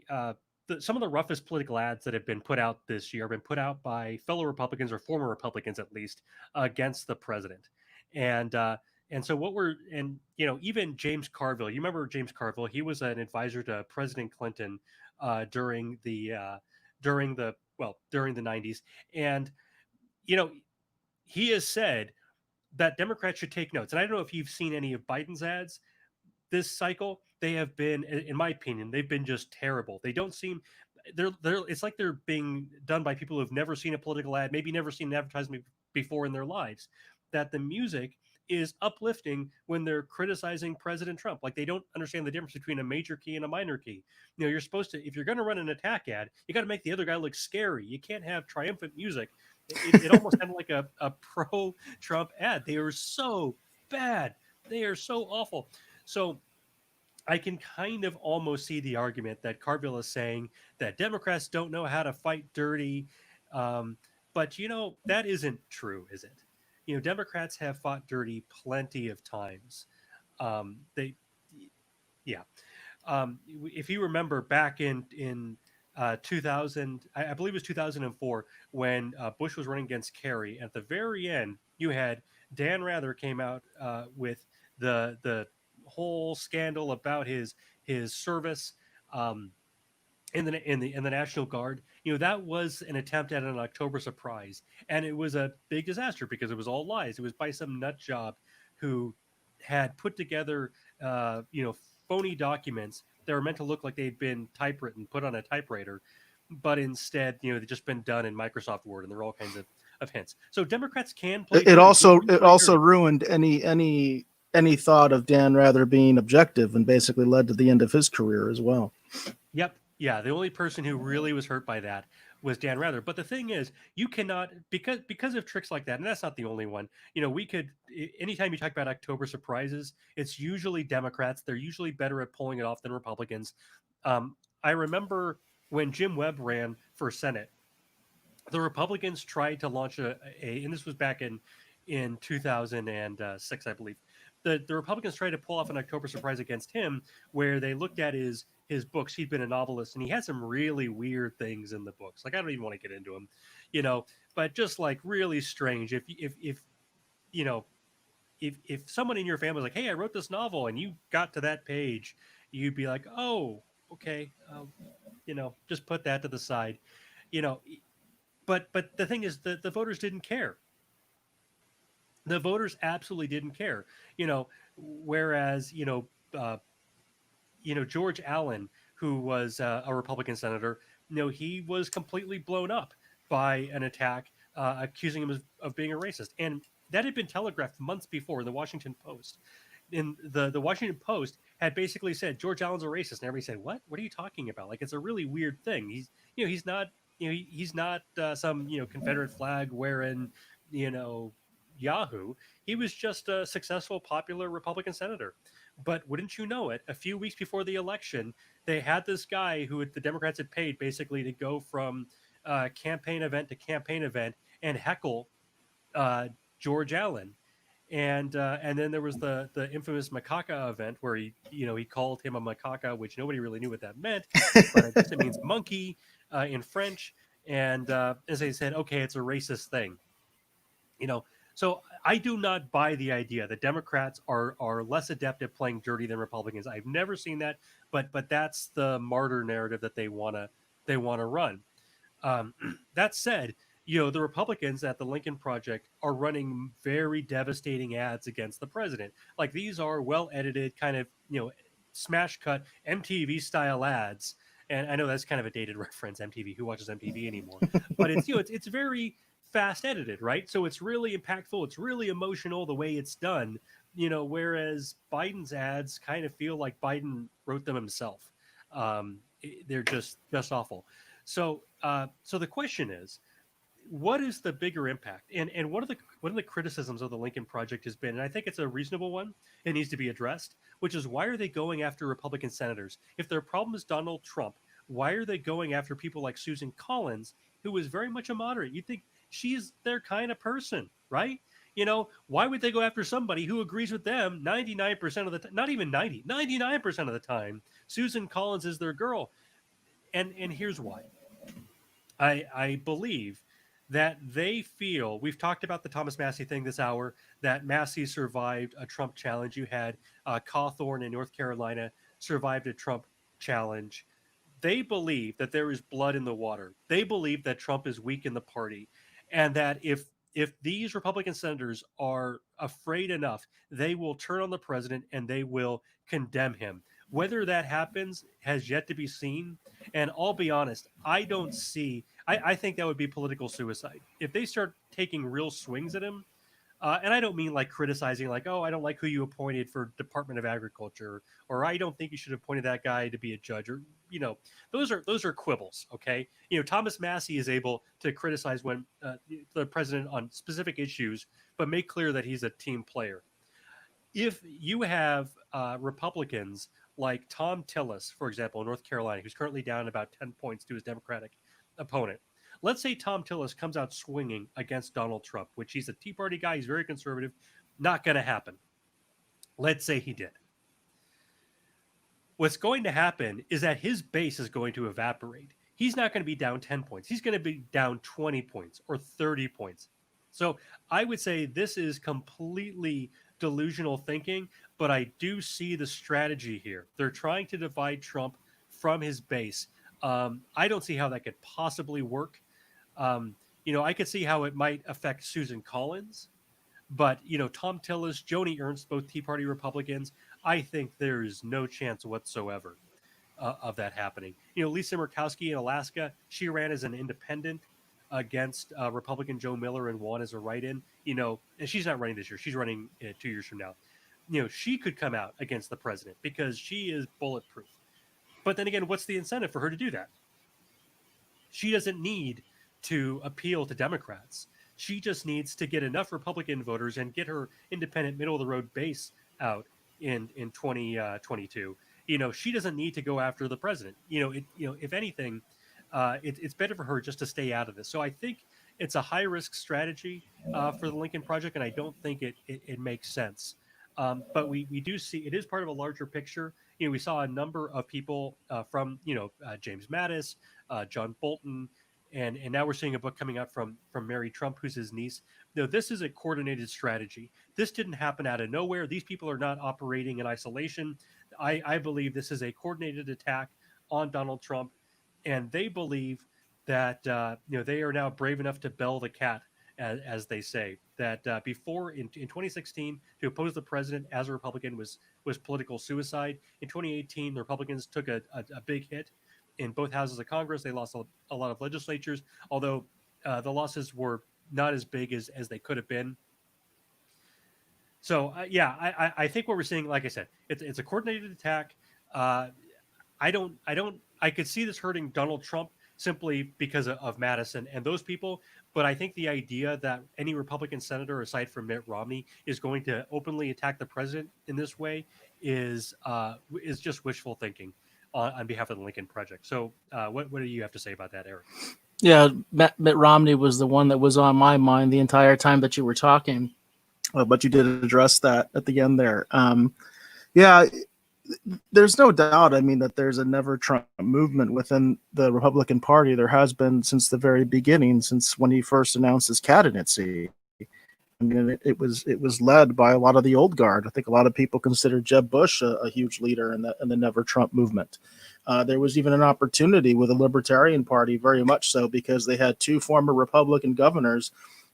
some of the roughest political ads that have been put out this year have been put out by fellow Republicans, or former Republicans at least, against the president. And so what we're and even James Carville, you remember James Carville? He was an advisor to President Clinton during the 90s. And you know he has said that Democrats should take notes. And I don't know if you've seen any of Biden's ads this cycle. They have been, in my opinion, they've been just terrible. They don't seem they're it's like they're being done by people who've never seen a political ad, maybe never seen an advertisement before in their lives. That the music is uplifting when they're criticizing President Trump. Like, they don't understand the difference between a major key and a minor key. You're supposed to, if you're going to run an attack ad, you got to make the other guy look scary. You can't have triumphant music. It almost sounded like a pro Trump ad. They are so bad. They are so awful. So I can kind of almost see the argument that Carville is saying that Democrats don't know how to fight dirty. Um, but, that isn't true, is it? Democrats have fought dirty plenty of times. They, yeah. If you remember back in 2000, I believe it was 2004, when Bush was running against Kerry. At the very end, you had Dan Rather came out with the whole scandal about his service. Um, in the National Guard, that was an attempt at an October surprise, and it was a big disaster because it was all lies. It was by some nut job who had put together, phony documents that were meant to look like they'd been typewritten, put on a typewriter, but instead, they've just been done in Microsoft Word, and there are all kinds of hints. So Democrats can play It dirty. They also do it play also dirty. ruined any thought of Dan Rather being objective, and basically led to the end of his career as well. Yep. Yeah, the only person who really was hurt by that was Dan Rather. But the thing is, you cannot, because of tricks like that, and that's not the only one. We could, anytime you talk about October surprises, it's usually Democrats. They're usually better at pulling it off than Republicans. I remember when Jim Webb ran for Senate, the Republicans tried to launch and this was back in 2006, I believe. The Republicans tried to pull off an October surprise against him, where they looked at his books. He'd been a novelist, and he had some really weird things in the books. Like, I don't even want to get into them, but just like really strange. If you know if someone in your family was like, "Hey, I wrote this novel," and you got to that page, you'd be like, "Oh, okay, just put that to the side," you know but the thing is, the voters didn't care. The voters absolutely didn't care. Whereas uh, George Allen, who was a Republican senator, he was completely blown up by an attack accusing him of being a racist, and that had been telegraphed months before in the Washington Post. In the Washington Post had basically said George Allen's a racist, and everybody said, "What? What are you talking about? Like, it's a really weird thing. He's not he's not some Confederate flag wearing you know Yahoo. He was just a successful, popular Republican senator." But wouldn't you know it, a few weeks before the election, they had this guy who the Democrats had paid basically to go from campaign event to campaign event and heckle uh, George Allen. And then there was the infamous macaca event where he called him a macaca, which nobody really knew what that meant, but I guess it means monkey in French. And as they said, okay, it's a racist thing, you know. So I do not buy the idea that Democrats are less adept at playing dirty than Republicans. I've never seen that, but that's the martyr narrative that they want to run. Um, that said, the Republicans at the Lincoln Project are running very devastating ads against the president. Like, these are well edited, kind of smash cut MTV style ads. And I know that's kind of a dated reference, MTV. Who watches MTV anymore? But it's very fast edited, right? So it's really impactful. It's really emotional the way it's done. Whereas Biden's ads kind of feel like Biden wrote them himself. They're just awful. So the question is, what is the bigger impact? And one of the criticisms of the Lincoln Project has been, and I think it's a reasonable one, it needs to be addressed, which is, why are they going after Republican senators? If their problem is Donald Trump, why are they going after people like Susan Collins, who is very much a moderate? You'd think she's their kind of person, right? Why would they go after somebody who agrees with them 99% of the time? Not even 99% of the time. Susan Collins is their girl. And here's why. I believe that they feel, we've talked about the Thomas Massey thing this hour, that Massey survived a Trump challenge. You had Cawthorn in North Carolina survived a Trump challenge. They believe that there is blood in the water. They believe that Trump is weak in the party, and that if these Republican senators are afraid enough, they will turn on the president and they will condemn him. Whether that happens has yet to be seen. And I'll be honest, I think that would be political suicide. If they start taking real swings at him, and I don't mean like criticizing, like, "Oh, I don't like who you appointed for Department of Agriculture," or "I don't think you should have appointed that guy to be a judge," or those are quibbles. Okay, Thomas Massey is able to criticize when the president on specific issues, but make clear that he's a team player. If you have Republicans like Tom Tillis, for example, in North Carolina, who's currently down about 10 points to his Democratic opponent. Let's say Tom Tillis comes out swinging against Donald Trump, which he's a Tea Party guy, he's very conservative. Not going to happen. Let's say he did. What's going to happen is that his base is going to evaporate. he's not going to be down 10 points. He's going to be down 20 points or 30 points. So I would say this is completely delusional thinking, but I do see the strategy here. They're trying to divide Trump from his base. I don't see how that could possibly work. Um, I could see how it might affect Susan Collins, but Tom Tillis, Joni Ernst, both Tea Party Republicans, I think there is no chance whatsoever of that happening. Lisa Murkowski in Alaska, she ran as an independent against Republican Joe Miller and won as a write-in. And she's not running this year; she's running 2 years from now. She could come out against the president because she is bulletproof. But then again, what's the incentive for her to do that? She doesn't need to appeal to Democrats. She just needs to get enough Republican voters and get her independent, middle of the road base out in 2022. She doesn't need to go after the president. If anything, it's better for her just to stay out of this. So I think it's a high risk strategy for the Lincoln Project, and I don't think it makes sense. But we do see it is part of a larger picture. We saw a number of people from James Mattis, John Bolton, and now we're seeing a book coming out from Mary Trump, who's his niece. This is a coordinated strategy. This didn't happen out of nowhere. These people are not operating in isolation. I believe this is a coordinated attack on Donald Trump, and they believe that they are now brave enough to bell the cat, as they say. That before in 2016, to oppose the president as a Republican was political suicide. In 2018, the Republicans took a big hit in both houses of Congress. They lost a lot of legislatures, although the losses were not as big as they could have been. So I think what we're seeing, like I said, it's a coordinated attack. I could see this hurting Donald Trump simply because of Madison and those people. But I think the idea that any Republican senator, aside from Mitt Romney, is going to openly attack the president in this way is just wishful thinking on behalf of the Lincoln Project. So what do you have to say about that, Eric? Yeah, Mitt Romney was the one that was on my mind the entire time that you were talking. But you did address that at the end there. Yeah, there's no doubt, I mean, that there's a never Trump movement within the Republican Party. There has been since the very beginning, since when he first announced his candidacy. I mean, it was led by a lot of the old guard. I think a lot of people consider Jeb Bush a huge leader in the never Trump movement. There was even an opportunity with the Libertarian Party, very much so, because they had two former Republican governors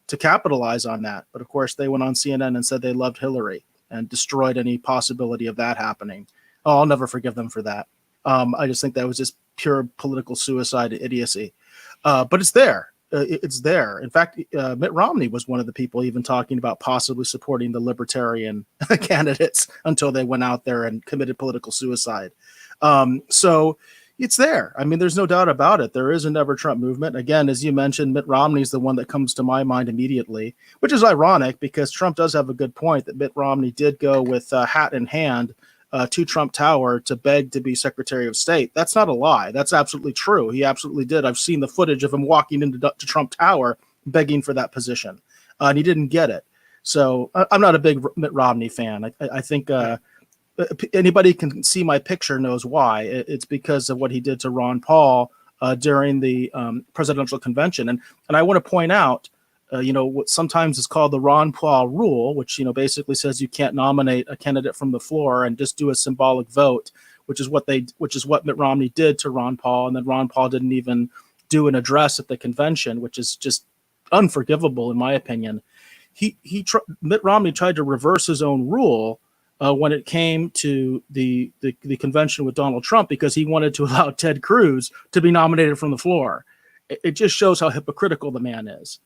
to capitalize on that. But of course, they went on CNN and said they loved Hillary and destroyed any possibility of that happening. Oh, I'll never forgive them for that. I just think that was just pure political suicide idiocy. But it's there. It's there. In fact, Mitt Romney was one of the people even talking about possibly supporting the Libertarian candidates until they went out there and committed political suicide. So it's there. I mean, there's no doubt about it. There is a never Trump movement. Again, as you mentioned, Mitt Romney is the one that comes to my mind immediately, which is ironic because Trump does have a good point that Mitt Romney did go with hat in hand to Trump Tower to beg to be Secretary of State. That's not a lie. That's absolutely true. He absolutely did. I've seen the footage of him walking into to Trump Tower begging for that position, and he didn't get it. So I'm not a big Mitt Romney fan. I think anybody can see my picture knows why. It's because of what he did to Ron Paul during the presidential convention. And I want to point out, what sometimes is called the Ron Paul rule, which, basically says you can't nominate a candidate from the floor and just do a symbolic vote, which is what Mitt Romney did to Ron Paul. And then Ron Paul didn't even do an address at the convention, which is just unforgivable, in my opinion. Mitt Romney tried to reverse his own rule when it came to the convention with Donald Trump, because he wanted to allow Ted Cruz to be nominated from the floor. It just shows how hypocritical the man is.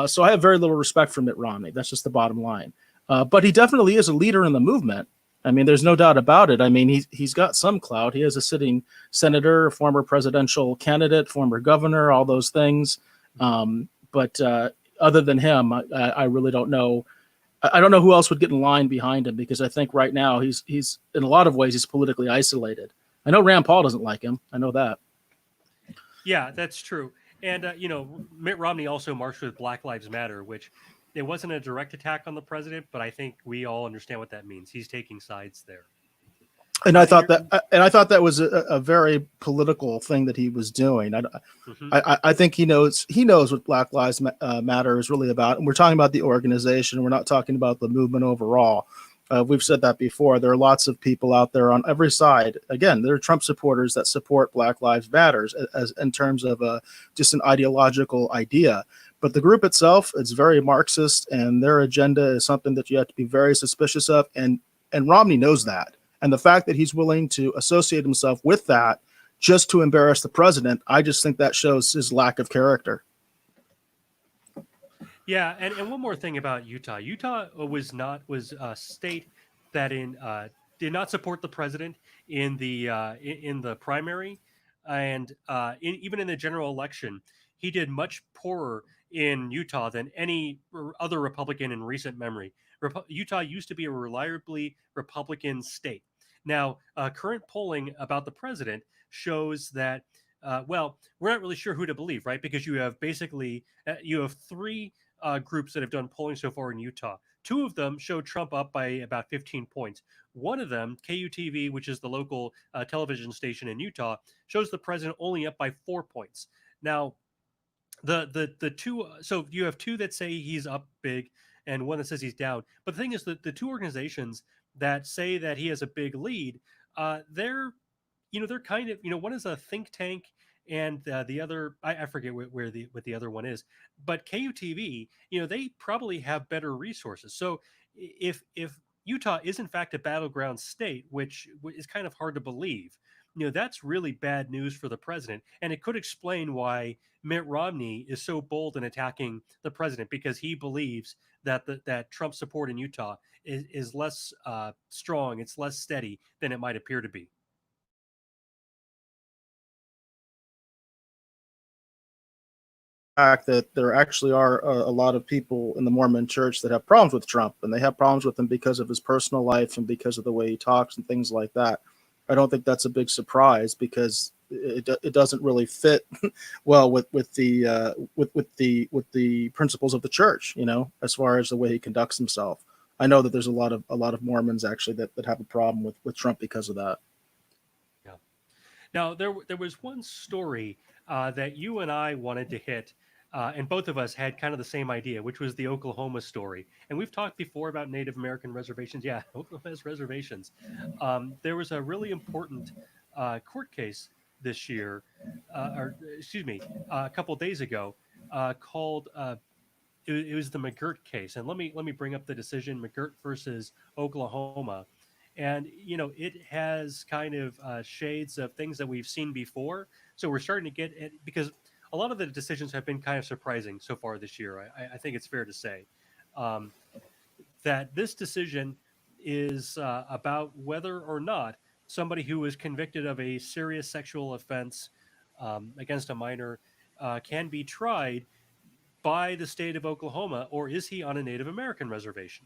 So I have very little respect for Mitt Romney. That's just the bottom line. But he definitely is a leader in the movement. I mean, there's no doubt about it. I mean, he's got some clout. He is a sitting senator, former presidential candidate, former governor, all those things. But other than him, I really don't know. I don't know who else would get in line behind him, because I think right now he's in a lot of ways he's politically isolated. I know Rand Paul doesn't like him. I know that. Yeah, that's true. And Mitt Romney also marched with Black Lives Matter, which it wasn't a direct attack on the president, but I think we all understand what that means. He's taking sides there. And I thought that was a very political thing that he was doing. I think he knows what Black Lives Matter is really about, and we're talking about the organization. We're not talking about the movement overall. We've said that before. There are lots of people out there on every side. Again, there are Trump supporters that support Black Lives Matters as in terms of just an ideological idea. But the group itself, it's very Marxist, and their agenda is something that you have to be very suspicious of. And Romney knows that. And the fact that he's willing to associate himself with that just to embarrass the president, I just think that shows his lack of character. Yeah, and one more thing about Utah. Utah was a state that did not support the president in the primary, and even in the general election, he did much poorer in Utah than any other Republican in recent memory. Utah used to be a reliably Republican state. Now, current polling about the president shows that, well, we're not really sure who to believe, right? Because you have three groups that have done polling so far in Utah. Two of them show Trump up by about 15 points. One of them, KUTV, which is the local television station in Utah, shows the president only up by 4 points. Now, the two, so you have two that say he's up big and one that says he's down. But the thing is that the two organizations that say that he has a big lead, they're kind of, one is a think tank, and the other, I forget what the other one is, but KUTV, they probably have better resources. So if Utah is in fact a battleground state, which is kind of hard to believe, that's really bad news for the president, and it could explain why Mitt Romney is so bold in attacking the president, because he believes that Trump support in Utah is less strong, it's less steady than it might appear to be. Fact that there actually are a lot of people in the Mormon church that have problems with Trump, and they have problems with him because of his personal life and because of the way he talks and things like that. I don't think that's a big surprise, because it doesn't really fit well with the principles of the church, as far as the way he conducts himself. I know that there's a lot of Mormons actually that have a problem with Trump because of that. Yeah. Now there was one story that you and I wanted to hit, and both of us had kind of the same idea, which was the Oklahoma story. And we've talked before about Native American reservations. Yeah, Oklahoma has reservations. There was a really important court case this year, or excuse me, a couple of days ago, called. It was the McGirt case, and let me bring up the decision, McGirt versus Oklahoma, and it has kind of shades of things that we've seen before. So we're starting to get it, because a lot of the decisions have been kind of surprising so far this year. I think it's fair to say um, that this decision is about whether or not somebody who was convicted of a serious sexual offense against a minor can be tried by the state of Oklahoma, or is he on a Native American reservation?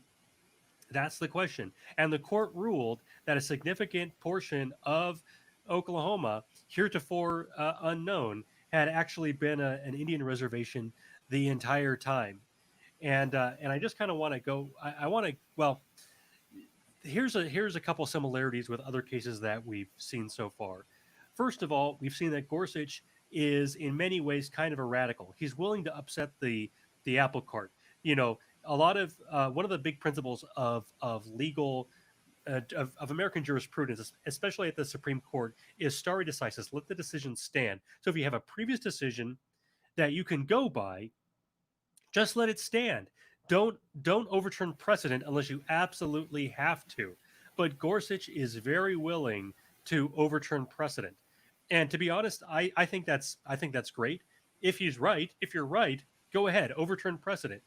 That's the question. And the court ruled that a significant portion of Oklahoma, heretofore unknown, had actually been an Indian reservation the entire time. And I just kind of want to go. I want to. Well, here's a couple similarities with other cases that we've seen so far. First of all, we've seen that Gorsuch is in many ways kind of a radical. He's willing to upset the apple cart. A lot of one of the big principles of legal of American jurisprudence, especially at the Supreme Court, is stare decisis. Let the decision stand. So if you have a previous decision that you can go by, just let it stand. Don't overturn precedent unless you absolutely have to. But Gorsuch is very willing to overturn precedent. And to be honest, I think that's great. If you're right, go ahead, overturn precedent.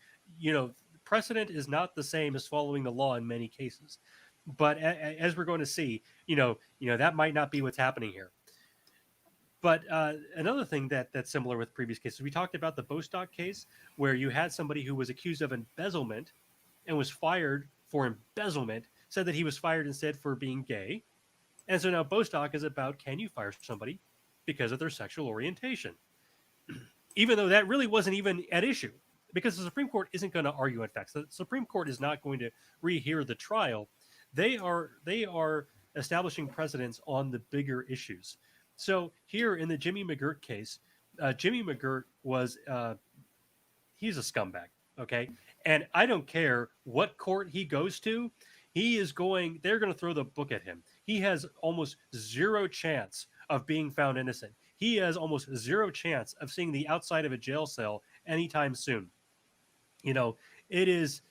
Precedent is not the same as following the law in many cases. But as we're going to see, that might not be what's happening here. But another thing that's similar with previous cases, we talked about the Bostock case, where you had somebody who was accused of embezzlement and was fired for embezzlement, said that he was fired instead for being gay. And so now Bostock is about, can you fire somebody because of their sexual orientation? Even though that really wasn't even at issue, because the Supreme Court isn't going to argue in facts. The Supreme Court is not going to rehear the trial. They are establishing precedents on the bigger issues. So here in the Jimmy McGirt case, Jimmy McGirt was he's a scumbag. Okay. And I don't care what court he goes to, they're going to throw the book at him. He has almost zero chance of being found innocent. He has almost zero chance of seeing the outside of a jail cell anytime soon. You know, it is,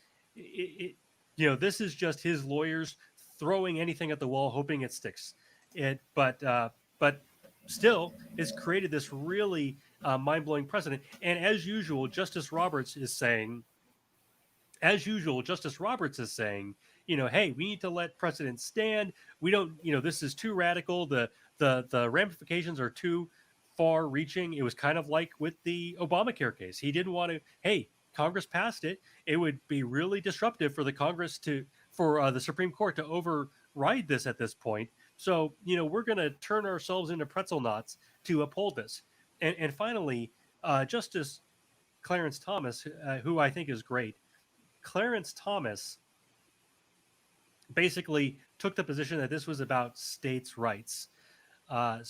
this is just his lawyers throwing anything at the wall, hoping it sticks. But still, it's created this really mind blowing precedent. And as usual, Justice Roberts is saying, hey, we need to let precedent stand. We don't, this is too radical. The ramifications are too far reaching. It was kind of like with the Obamacare case. He didn't want to, hey, Congress passed it. It would be really disruptive for the Supreme Court to override this at this point. So, we're going to turn ourselves into pretzel knots to uphold this. And finally, Justice Clarence Thomas, who I think is great, Clarence Thomas basically took the position that this was about states' rights. To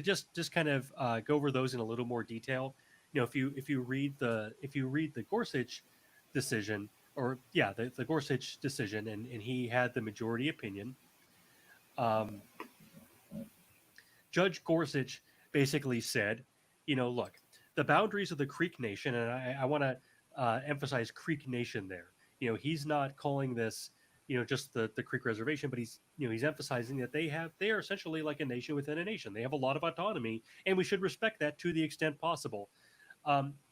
just kind of go over those in a little more detail. If you read the Gorsuch decision, the Gorsuch decision, and he had the majority opinion. Judge Gorsuch basically said, look, the boundaries of the Creek Nation, and I want to emphasize Creek Nation there. He's not calling this, just the Creek Reservation, but he's emphasizing that they are essentially like a nation within a nation. They have a lot of autonomy, and we should respect that to the extent possible.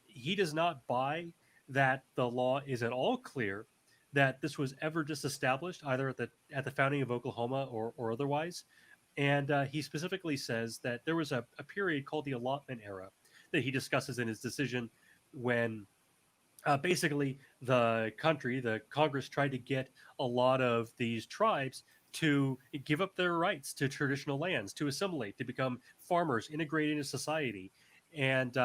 He does not buy that the law is at all clear that this was ever disestablished, either at the founding of Oklahoma or otherwise. And he specifically says that there was a period called the allotment era that he discusses in his decision when basically the Congress tried to get a lot of these tribes to give up their rights to traditional lands, to assimilate, to become farmers, integrate into society. And,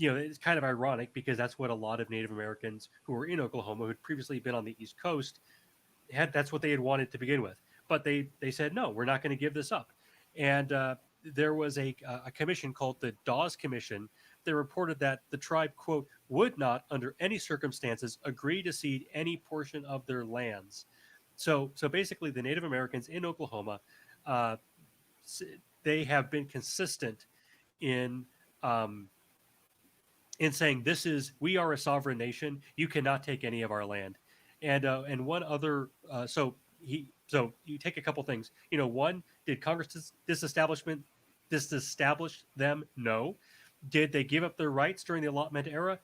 it's kind of ironic because that's what a lot of Native Americans who were in Oklahoma, who had previously been on the East Coast, that's what they had wanted to begin with. But they said, no, we're not going to give this up. And there was a commission called the Dawes Commission that reported that the tribe, quote, would not, under any circumstances, agree to cede any portion of their lands. So basically, the Native Americans in Oklahoma, they have been consistent in saying we are a sovereign nation. You cannot take any of our land. And one other, so you take a couple things. One, did Congress disestablish them? No. Did they give up their rights during the allotment era?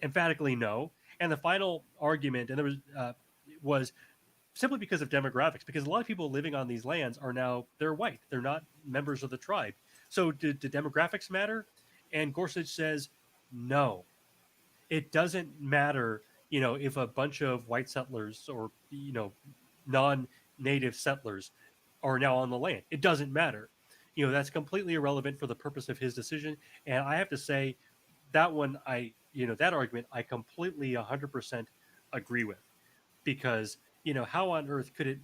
Emphatically no. And the final argument, and there was simply because of demographics, because a lot of people living on these lands they're white. They're not members of the tribe. So did demographics matter? And Gorsuch says, no. It doesn't matter, if a bunch of white settlers or, non-native settlers are now on the land. It doesn't matter. That's completely irrelevant for the purpose of his decision. And I have to say that that argument, I completely 100% agree with, because, how on earth could it,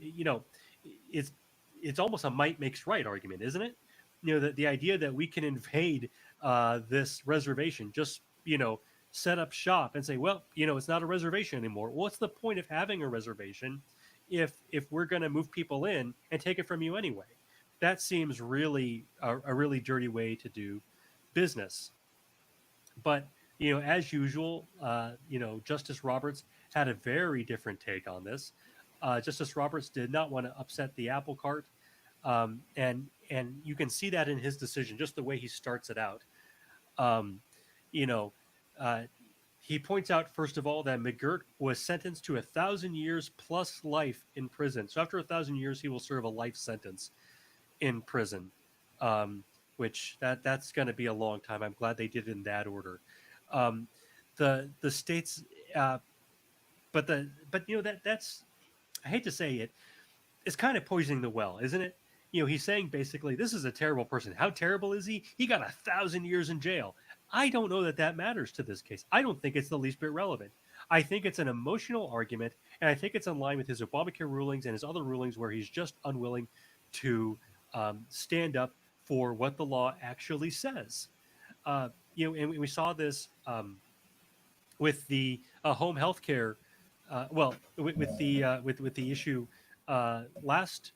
it's almost a might makes right argument, isn't it? That the idea that we can invade this reservation, just, set up shop and say, well, it's not a reservation anymore. What's the point of having a reservation if we're going to move people in and take it from you anyway? That seems really a really dirty way to do business. But, as usual, Justice Roberts had a very different take on this. Justice Roberts did not want to upset the apple cart. And you can see that in his decision, just the way he starts it out. He points out, first of all, that McGirt was sentenced to 1,000 years plus life in prison. So after 1,000 years, he will serve a life sentence in prison, which that's going to be a long time. I'm glad they did it in that order. The states, that's, I hate to say it, it's kind of poisoning the well, isn't it? He's saying basically, this is a terrible person. How terrible is he? He got 1,000 years in jail. I don't know that matters to this case. I don't think it's the least bit relevant. I think it's an emotional argument, and I think it's in line with his Obamacare rulings and his other rulings where he's just unwilling to stand up for what the law actually says. And we saw this with the home health care. With the issue last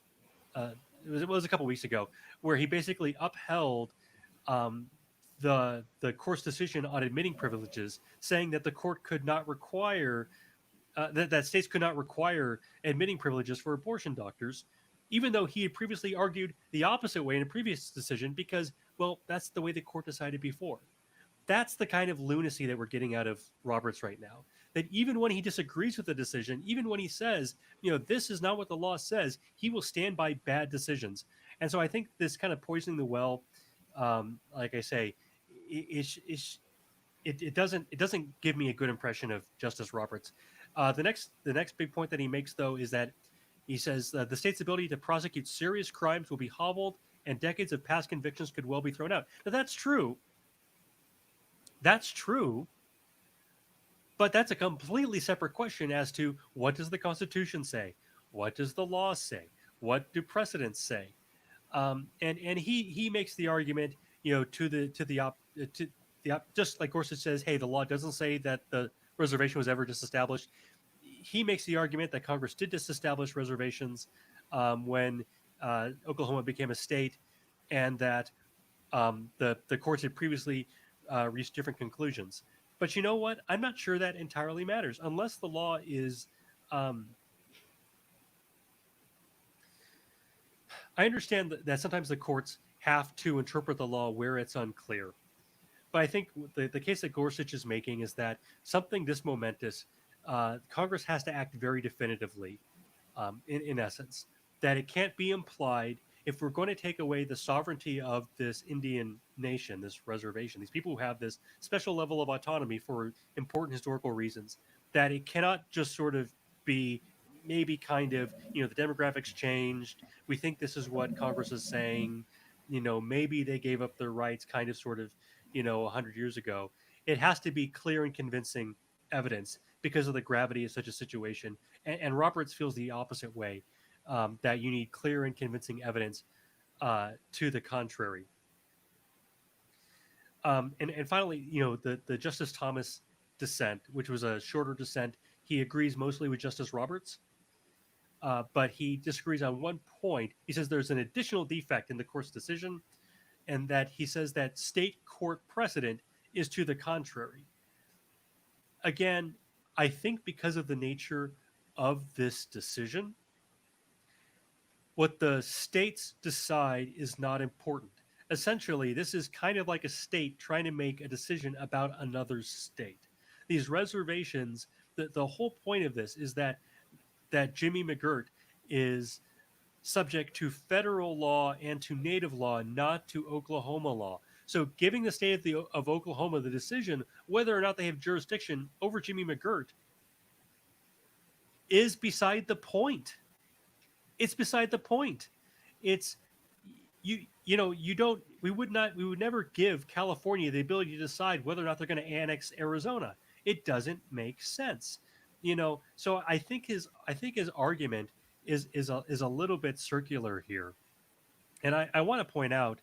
it was a couple weeks ago, where he basically upheld um, the court's decision on admitting privileges, saying that the court could not require that states could not require admitting privileges for abortion doctors, even though he had previously argued the opposite way in a previous decision, because, well, that's the way the court decided before. That's the kind of lunacy that we're getting out of Roberts right now. That even when he disagrees with the decision, even when he says, this is not what the law says, he will stand by bad decisions. And so I think this kind of poisoning the well, like I say, it doesn't give me a good impression of Justice Roberts. The next big point that he makes, though, is that he says the state's ability to prosecute serious crimes will be hobbled, and decades of past convictions could well be thrown out. Now, that's true. That's true. But that's a completely separate question as to what does the Constitution say? What does the law say? What do precedents say? And he makes the argument, just like Gorsuch says, hey, the law doesn't say that the reservation was ever disestablished. He makes the argument that Congress did disestablish reservations when Oklahoma became a state, and that the courts had previously reached different conclusions. But you know what? I'm not sure that entirely matters unless the law is. I understand that sometimes the courts have to interpret the law where it's unclear. But I think the case that Gorsuch is making is that something this momentous, Congress has to act very definitively, in essence, that it can't be implied. If we're going to take away the sovereignty of this Indian nation, this reservation, these people who have this special level of autonomy for important historical reasons, that it cannot just sort of be maybe kind of, the demographics changed. We think this is what Congress is saying. Maybe they gave up their rights kind of sort of, 100 years ago. It has to be clear and convincing evidence because of the gravity of such a situation. And Roberts feels the opposite way. That you need clear and convincing evidence to the contrary. And finally, the Justice Thomas dissent, which was a shorter dissent, he agrees mostly with Justice Roberts, but he disagrees on one point. He says there's an additional defect in the court's decision, and that he says that state court precedent is to the contrary. Again, I think because of the nature of this decision, what the states decide is not important. Essentially, this is kind of like a state trying to make a decision about another state. These reservations, the whole point of this is that Jimmy McGirt is subject to federal law and to native law, not to Oklahoma law. So giving the state of Oklahoma the decision whether or not they have jurisdiction over Jimmy McGirt is beside the point. It's beside the point. It's we would never give California the ability to decide whether or not they're going to annex Arizona. It doesn't make sense. So I think his argument is a little bit circular here. And I want to point out,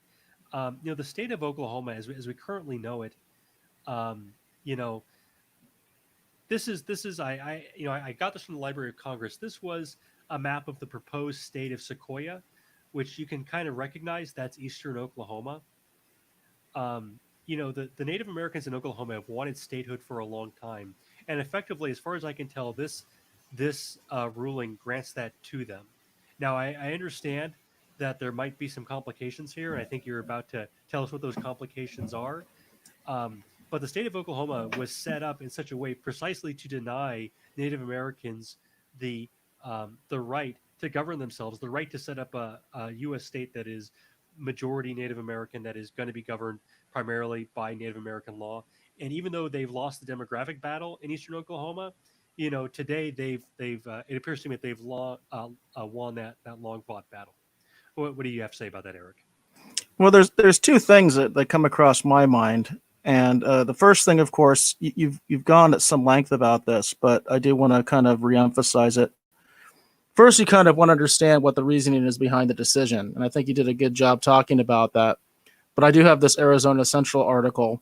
the state of Oklahoma as we currently know it, this is I got this from the Library of Congress. This was a map of the proposed state of Sequoia, which you can kind of recognize that's eastern Oklahoma. The Native Americans in Oklahoma have wanted statehood for a long time, and effectively, as far as I can tell, this ruling grants that to them. Now, I understand that there might be some complications here, and I think you're about to tell us what those complications are. But the state of Oklahoma was set up in such a way precisely to deny Native Americans the right to govern themselves, the right to set up a U.S. state that is majority Native American, that is going to be governed primarily by Native American law. And even though they've lost the demographic battle in eastern Oklahoma, today they've it appears to me that they've won that long fought battle. What do you have to say about that, Eric? Well, there's two things that come across my mind, And the first thing, of course, you've gone at some length about this, but I do want to kind of reemphasize it. First, you kind of want to understand what the reasoning is behind the decision, and I think you did a good job talking about that. But I do have this Arizona Central article,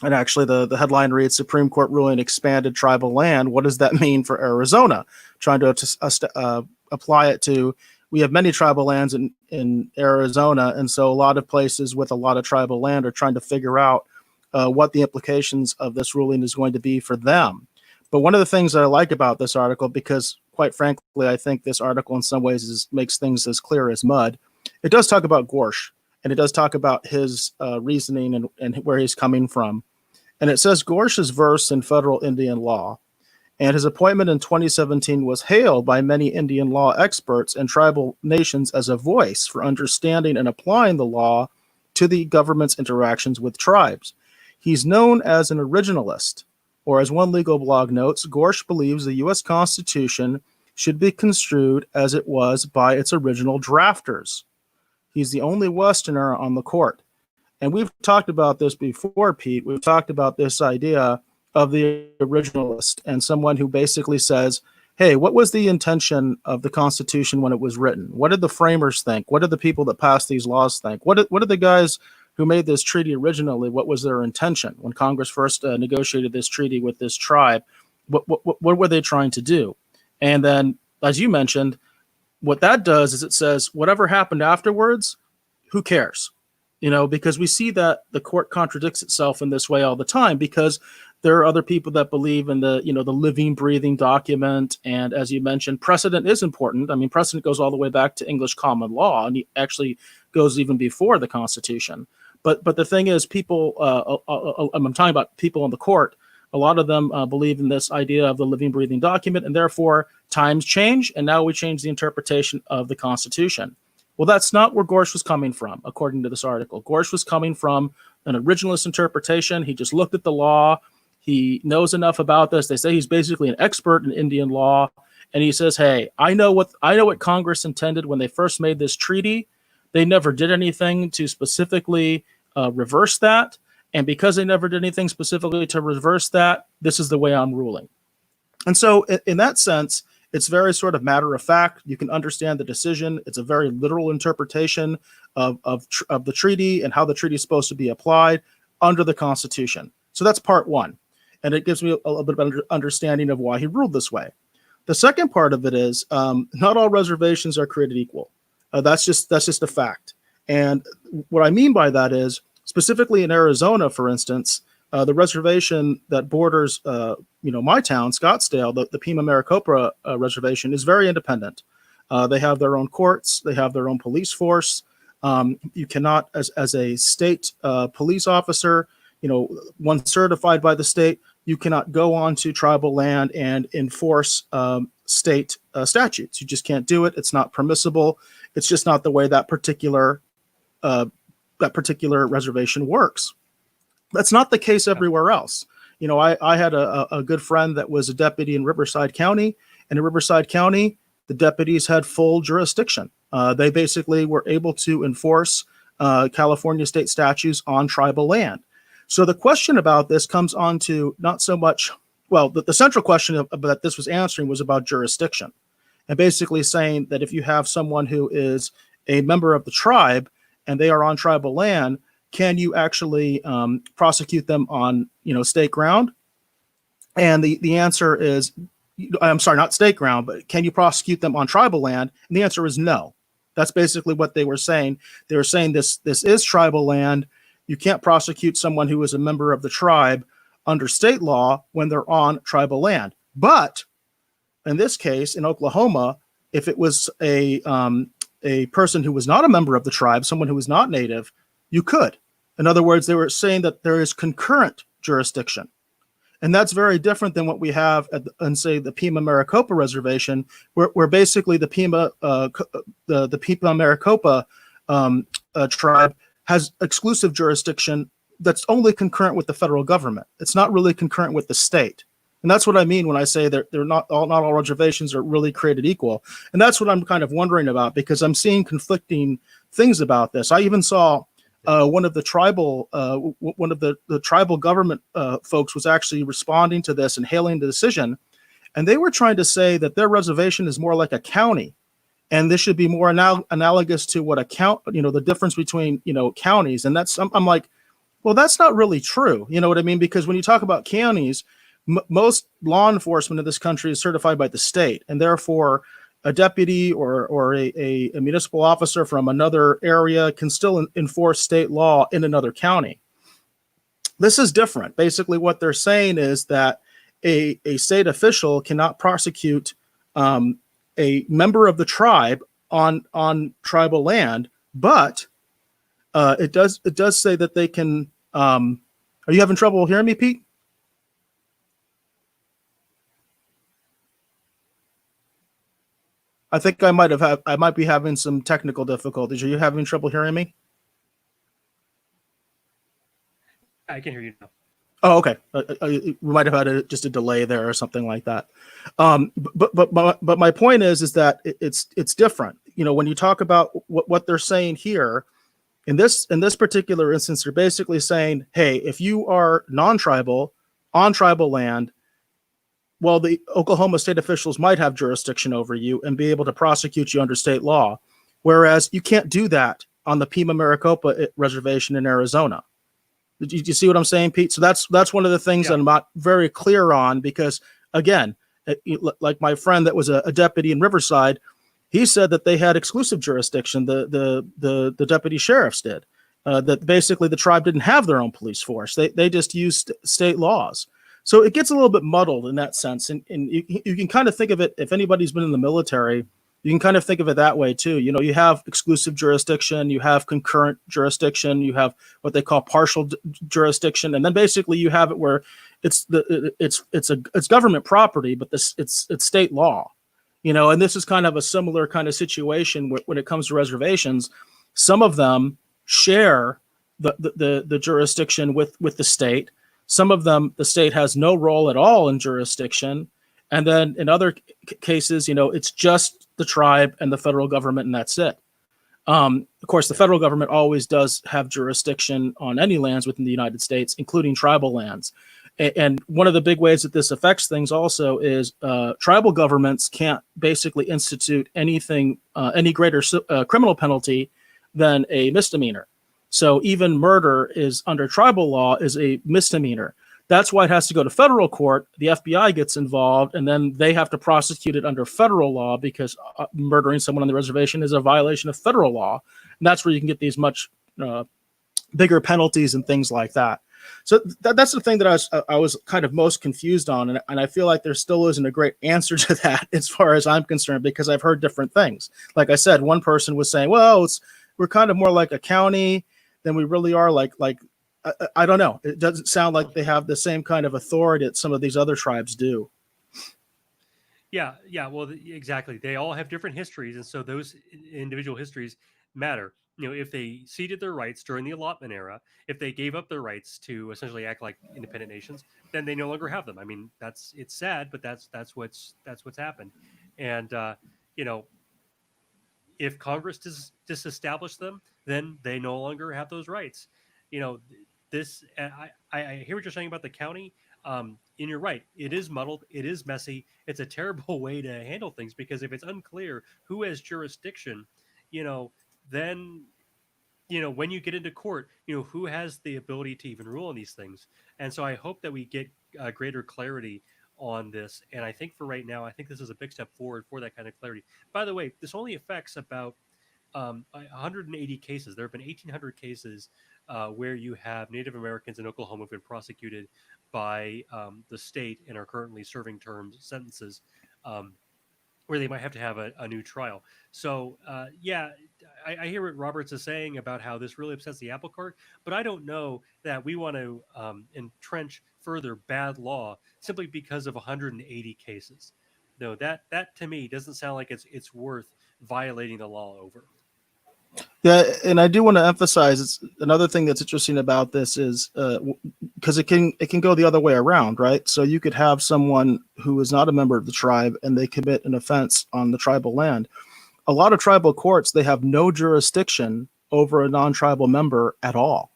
and actually the headline reads, Supreme Court ruling expanded tribal land. What does that mean for Arizona? Trying to apply it to, we have many tribal lands in Arizona, and so a lot of places with a lot of tribal land are trying to figure out what the implications of this ruling is going to be for them. But one of the things that I like about this article, because quite frankly, I think this article in some ways makes things as clear as mud, it does talk about Gorsh, and it does talk about his reasoning and where he's coming from. And it says Gorsh is versed in federal Indian law, and his appointment in 2017 was hailed by many Indian law experts and tribal nations as a voice for understanding and applying the law to the government's interactions with tribes. He's known as an originalist, or as one legal blog notes, Gorsh believes the U.S. Constitution should be construed as it was by its original drafters. He's the only Westerner on the court. And we've talked about this before, Pete. We've talked about this idea of the originalist and someone who basically says, hey, what was the intention of the Constitution when it was written? What did the framers think? What did the people that passed these laws think? What did the guys who made this treaty originally, what was their intention when Congress first negotiated this treaty with this tribe? What were they trying to do? And then, as you mentioned, what that does is it says whatever happened afterwards, who cares? Because we see that the court contradicts itself in this way all the time, because there are other people that believe in the living, breathing document. And as you mentioned, precedent is important. I mean, precedent goes all the way back to English common law, and it actually goes even before the Constitution. But the thing is, people, I'm talking about people in the court, a lot of them believe in this idea of the living, breathing document, and therefore times change, and now we change the interpretation of the Constitution. Well, that's not where Gorsh was coming from, according to this article. Gorsh was coming from an originalist interpretation. He just looked at the law. He knows enough about this. They say he's basically an expert in Indian law, and he says, hey, I know what Congress intended when they first made this treaty. They never did anything to specifically reverse that. And because they never did anything specifically to reverse that, this is the way I'm ruling. And so in that sense, it's very sort of matter of fact. You can understand the decision. It's a very literal interpretation of the treaty and how the treaty is supposed to be applied under the Constitution. So that's part one. And it gives me a little bit of understanding of why he ruled this way. The second part of it is not all reservations are created equal. That's just a fact. And what I mean by that is, specifically in Arizona, for instance, the reservation that borders, my town, Scottsdale, the Pima Maricopa reservation, is very independent. They have their own courts. They have their own police force. You cannot, as a state police officer, one certified by the state, you cannot go onto tribal land and enforce state statutes. You just can't do it. It's not permissible. It's just not the way that particular reservation works. That's not the case everywhere else. I had a good friend that was a deputy in Riverside County, and in Riverside County, the deputies had full jurisdiction. They basically were able to enforce California state statutes on tribal land. So the question about this comes on to not so much, the central question that this was answering was about jurisdiction, and basically saying that if you have someone who is a member of the tribe and they are on tribal land, can you actually prosecute them on state ground? And the answer is, I'm sorry, not state ground, but can you prosecute them on tribal land? And the answer is no. That's basically what they were saying. They were saying this is tribal land. You can't prosecute someone who is a member of the tribe under state law when they're on tribal land. But in this case, in Oklahoma, if it was a person who was not a member of the tribe, someone who was not native, you could. In other words, they were saying that there is concurrent jurisdiction. And that's very different than what we have say, the Pima Maricopa Reservation, where basically the Pima Maricopa tribe has exclusive jurisdiction that's only concurrent with the federal government. It's not really concurrent with the state. And that's what I mean when I say that not all reservations are really created equal. And that's what I'm kind of wondering about, because I'm seeing conflicting things about this. I even saw one of the tribal government folks was actually responding to this and hailing the decision, and they were trying to say that their reservation is more like a county, and this should be more analogous to what the difference between counties. And that's I'm like, well, that's not really true. You know what I mean? Because when you talk about counties, most law enforcement in this country is certified by the state, and therefore a deputy or a municipal officer from another area can still enforce state law in another county. This is different. Basically, what they're saying is that a state official cannot prosecute a member of the tribe on tribal land, but it does say that they can. Are you having trouble hearing me, Pete? I think I might be having some technical difficulties. Are you having trouble hearing me? I can hear you now. Oh, okay. We might have had just a delay there or something like that. But my point is that it's different. When you talk about what they're saying here, in this particular instance, they're basically saying, hey, if you are non-tribal on tribal land, well, the Oklahoma state officials might have jurisdiction over you and be able to prosecute you under state law, whereas you can't do that on the Pima Maricopa reservation in Arizona. Do you see what I'm saying, Pete? So that's one of the things that I'm not very clear on, because, again, like my friend that was a deputy in Riverside, he said that they had exclusive jurisdiction. The deputy sheriffs did. That basically the tribe didn't have their own police force. They just used state laws. So it gets a little bit muddled in that sense. And you can kind of think of it, if anybody's been in the military, you can kind of think of it that way too. You have exclusive jurisdiction, you have concurrent jurisdiction, you have what they call partial jurisdiction, and then basically you have it where it's government property, but it's state law. And this is kind of a similar kind of situation when it comes to reservations. Some of them share the jurisdiction with the state. Some of them, the state has no role at all in jurisdiction. And then in other cases, it's just the tribe and the federal government, and that's it. Of course, the federal government always does have jurisdiction on any lands within the United States, including tribal lands. And one of the big ways that this affects things also is tribal governments can't basically institute anything, any greater criminal penalty than a misdemeanor. So even murder is under tribal law is a misdemeanor. That's why it has to go to federal court. The FBI gets involved, and then they have to prosecute it under federal law, because murdering someone on the reservation is a violation of federal law. And that's where you can get these much bigger penalties and things like that. So that's the thing that I was kind of most confused on. And I feel like there still isn't a great answer to that as far as I'm concerned, because I've heard different things. Like I said, one person was saying, well, we're kind of more like a county than we really are like I don't know. It doesn't sound like they have the same kind of authority that some of these other tribes do. Yeah. Well, exactly. They all have different histories, and so those individual histories matter. If they ceded their rights during the allotment era, if they gave up their rights to essentially act like independent nations, then they no longer have them. I mean, it's sad, but that's what's happened. And if Congress disestablished them, then they no longer have those rights. This I hear what you're saying about the county, and you're right. It is muddled. It is messy. It's a terrible way to handle things, because if it's unclear who has jurisdiction, then when you get into court, who has the ability to even rule on these things. And so I hope that we get greater clarity on this. And I think for right now, I think this is a big step forward for that kind of clarity. By the way, this only affects about 180 cases. There have been 1,800 cases where you have Native Americans in Oklahoma who've been prosecuted by the state and are currently serving sentences where they might have to have a new trial. So, I hear what Roberts is saying about how this really upsets the apple cart, but I don't know that we want to entrench further bad law simply because of 180 cases. No, that to me doesn't sound like it's worth violating the law over. Yeah, and I do want to emphasize, it's another thing that's interesting about this is because it can go the other way around, right? So you could have someone who is not a member of the tribe and they commit an offense on the tribal land. A lot of tribal courts, they have no jurisdiction over a non-tribal member at all.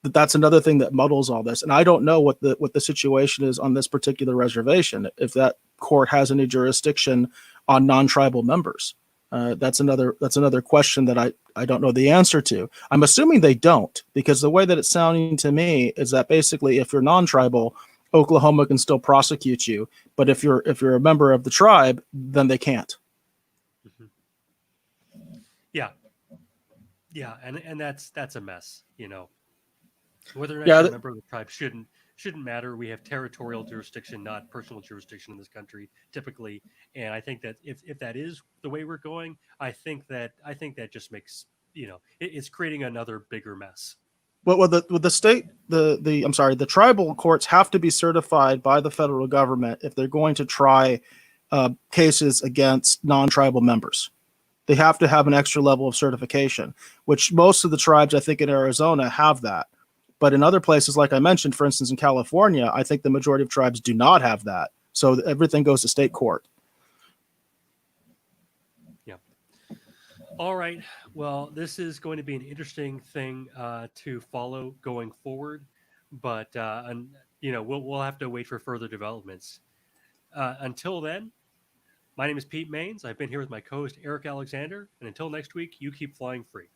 That's another thing that muddles all this. And I don't know what the situation is on this particular reservation, if that court has any jurisdiction on non-tribal members. That's another question that I don't know the answer to. I'm assuming they don't, because the way that it's sounding to me is that basically if you're non-tribal, Oklahoma can still prosecute you, but if you're a member of the tribe, then they can't. Mm-hmm. Yeah, and that's a mess, Whether or not you're a member of the tribe shouldn't matter. We have territorial jurisdiction, not personal jurisdiction in this country, typically. And I think that if that is the way we're going, I think that just makes it's creating another bigger mess. Well, with the state, the tribal courts have to be certified by the federal government if they're going to try cases against non-tribal members. They have to have an extra level of certification, which most of the tribes, I think, in Arizona have that. But in other places, like I mentioned, for instance, in California, I think the majority of tribes do not have that. So everything goes to state court. Yeah. All right. Well, this is going to be an interesting thing to follow going forward, but we'll have to wait for further developments. Until then, my name is Pete Maines. I've been here with my co-host Eric Alexander, and until next week, you keep flying free.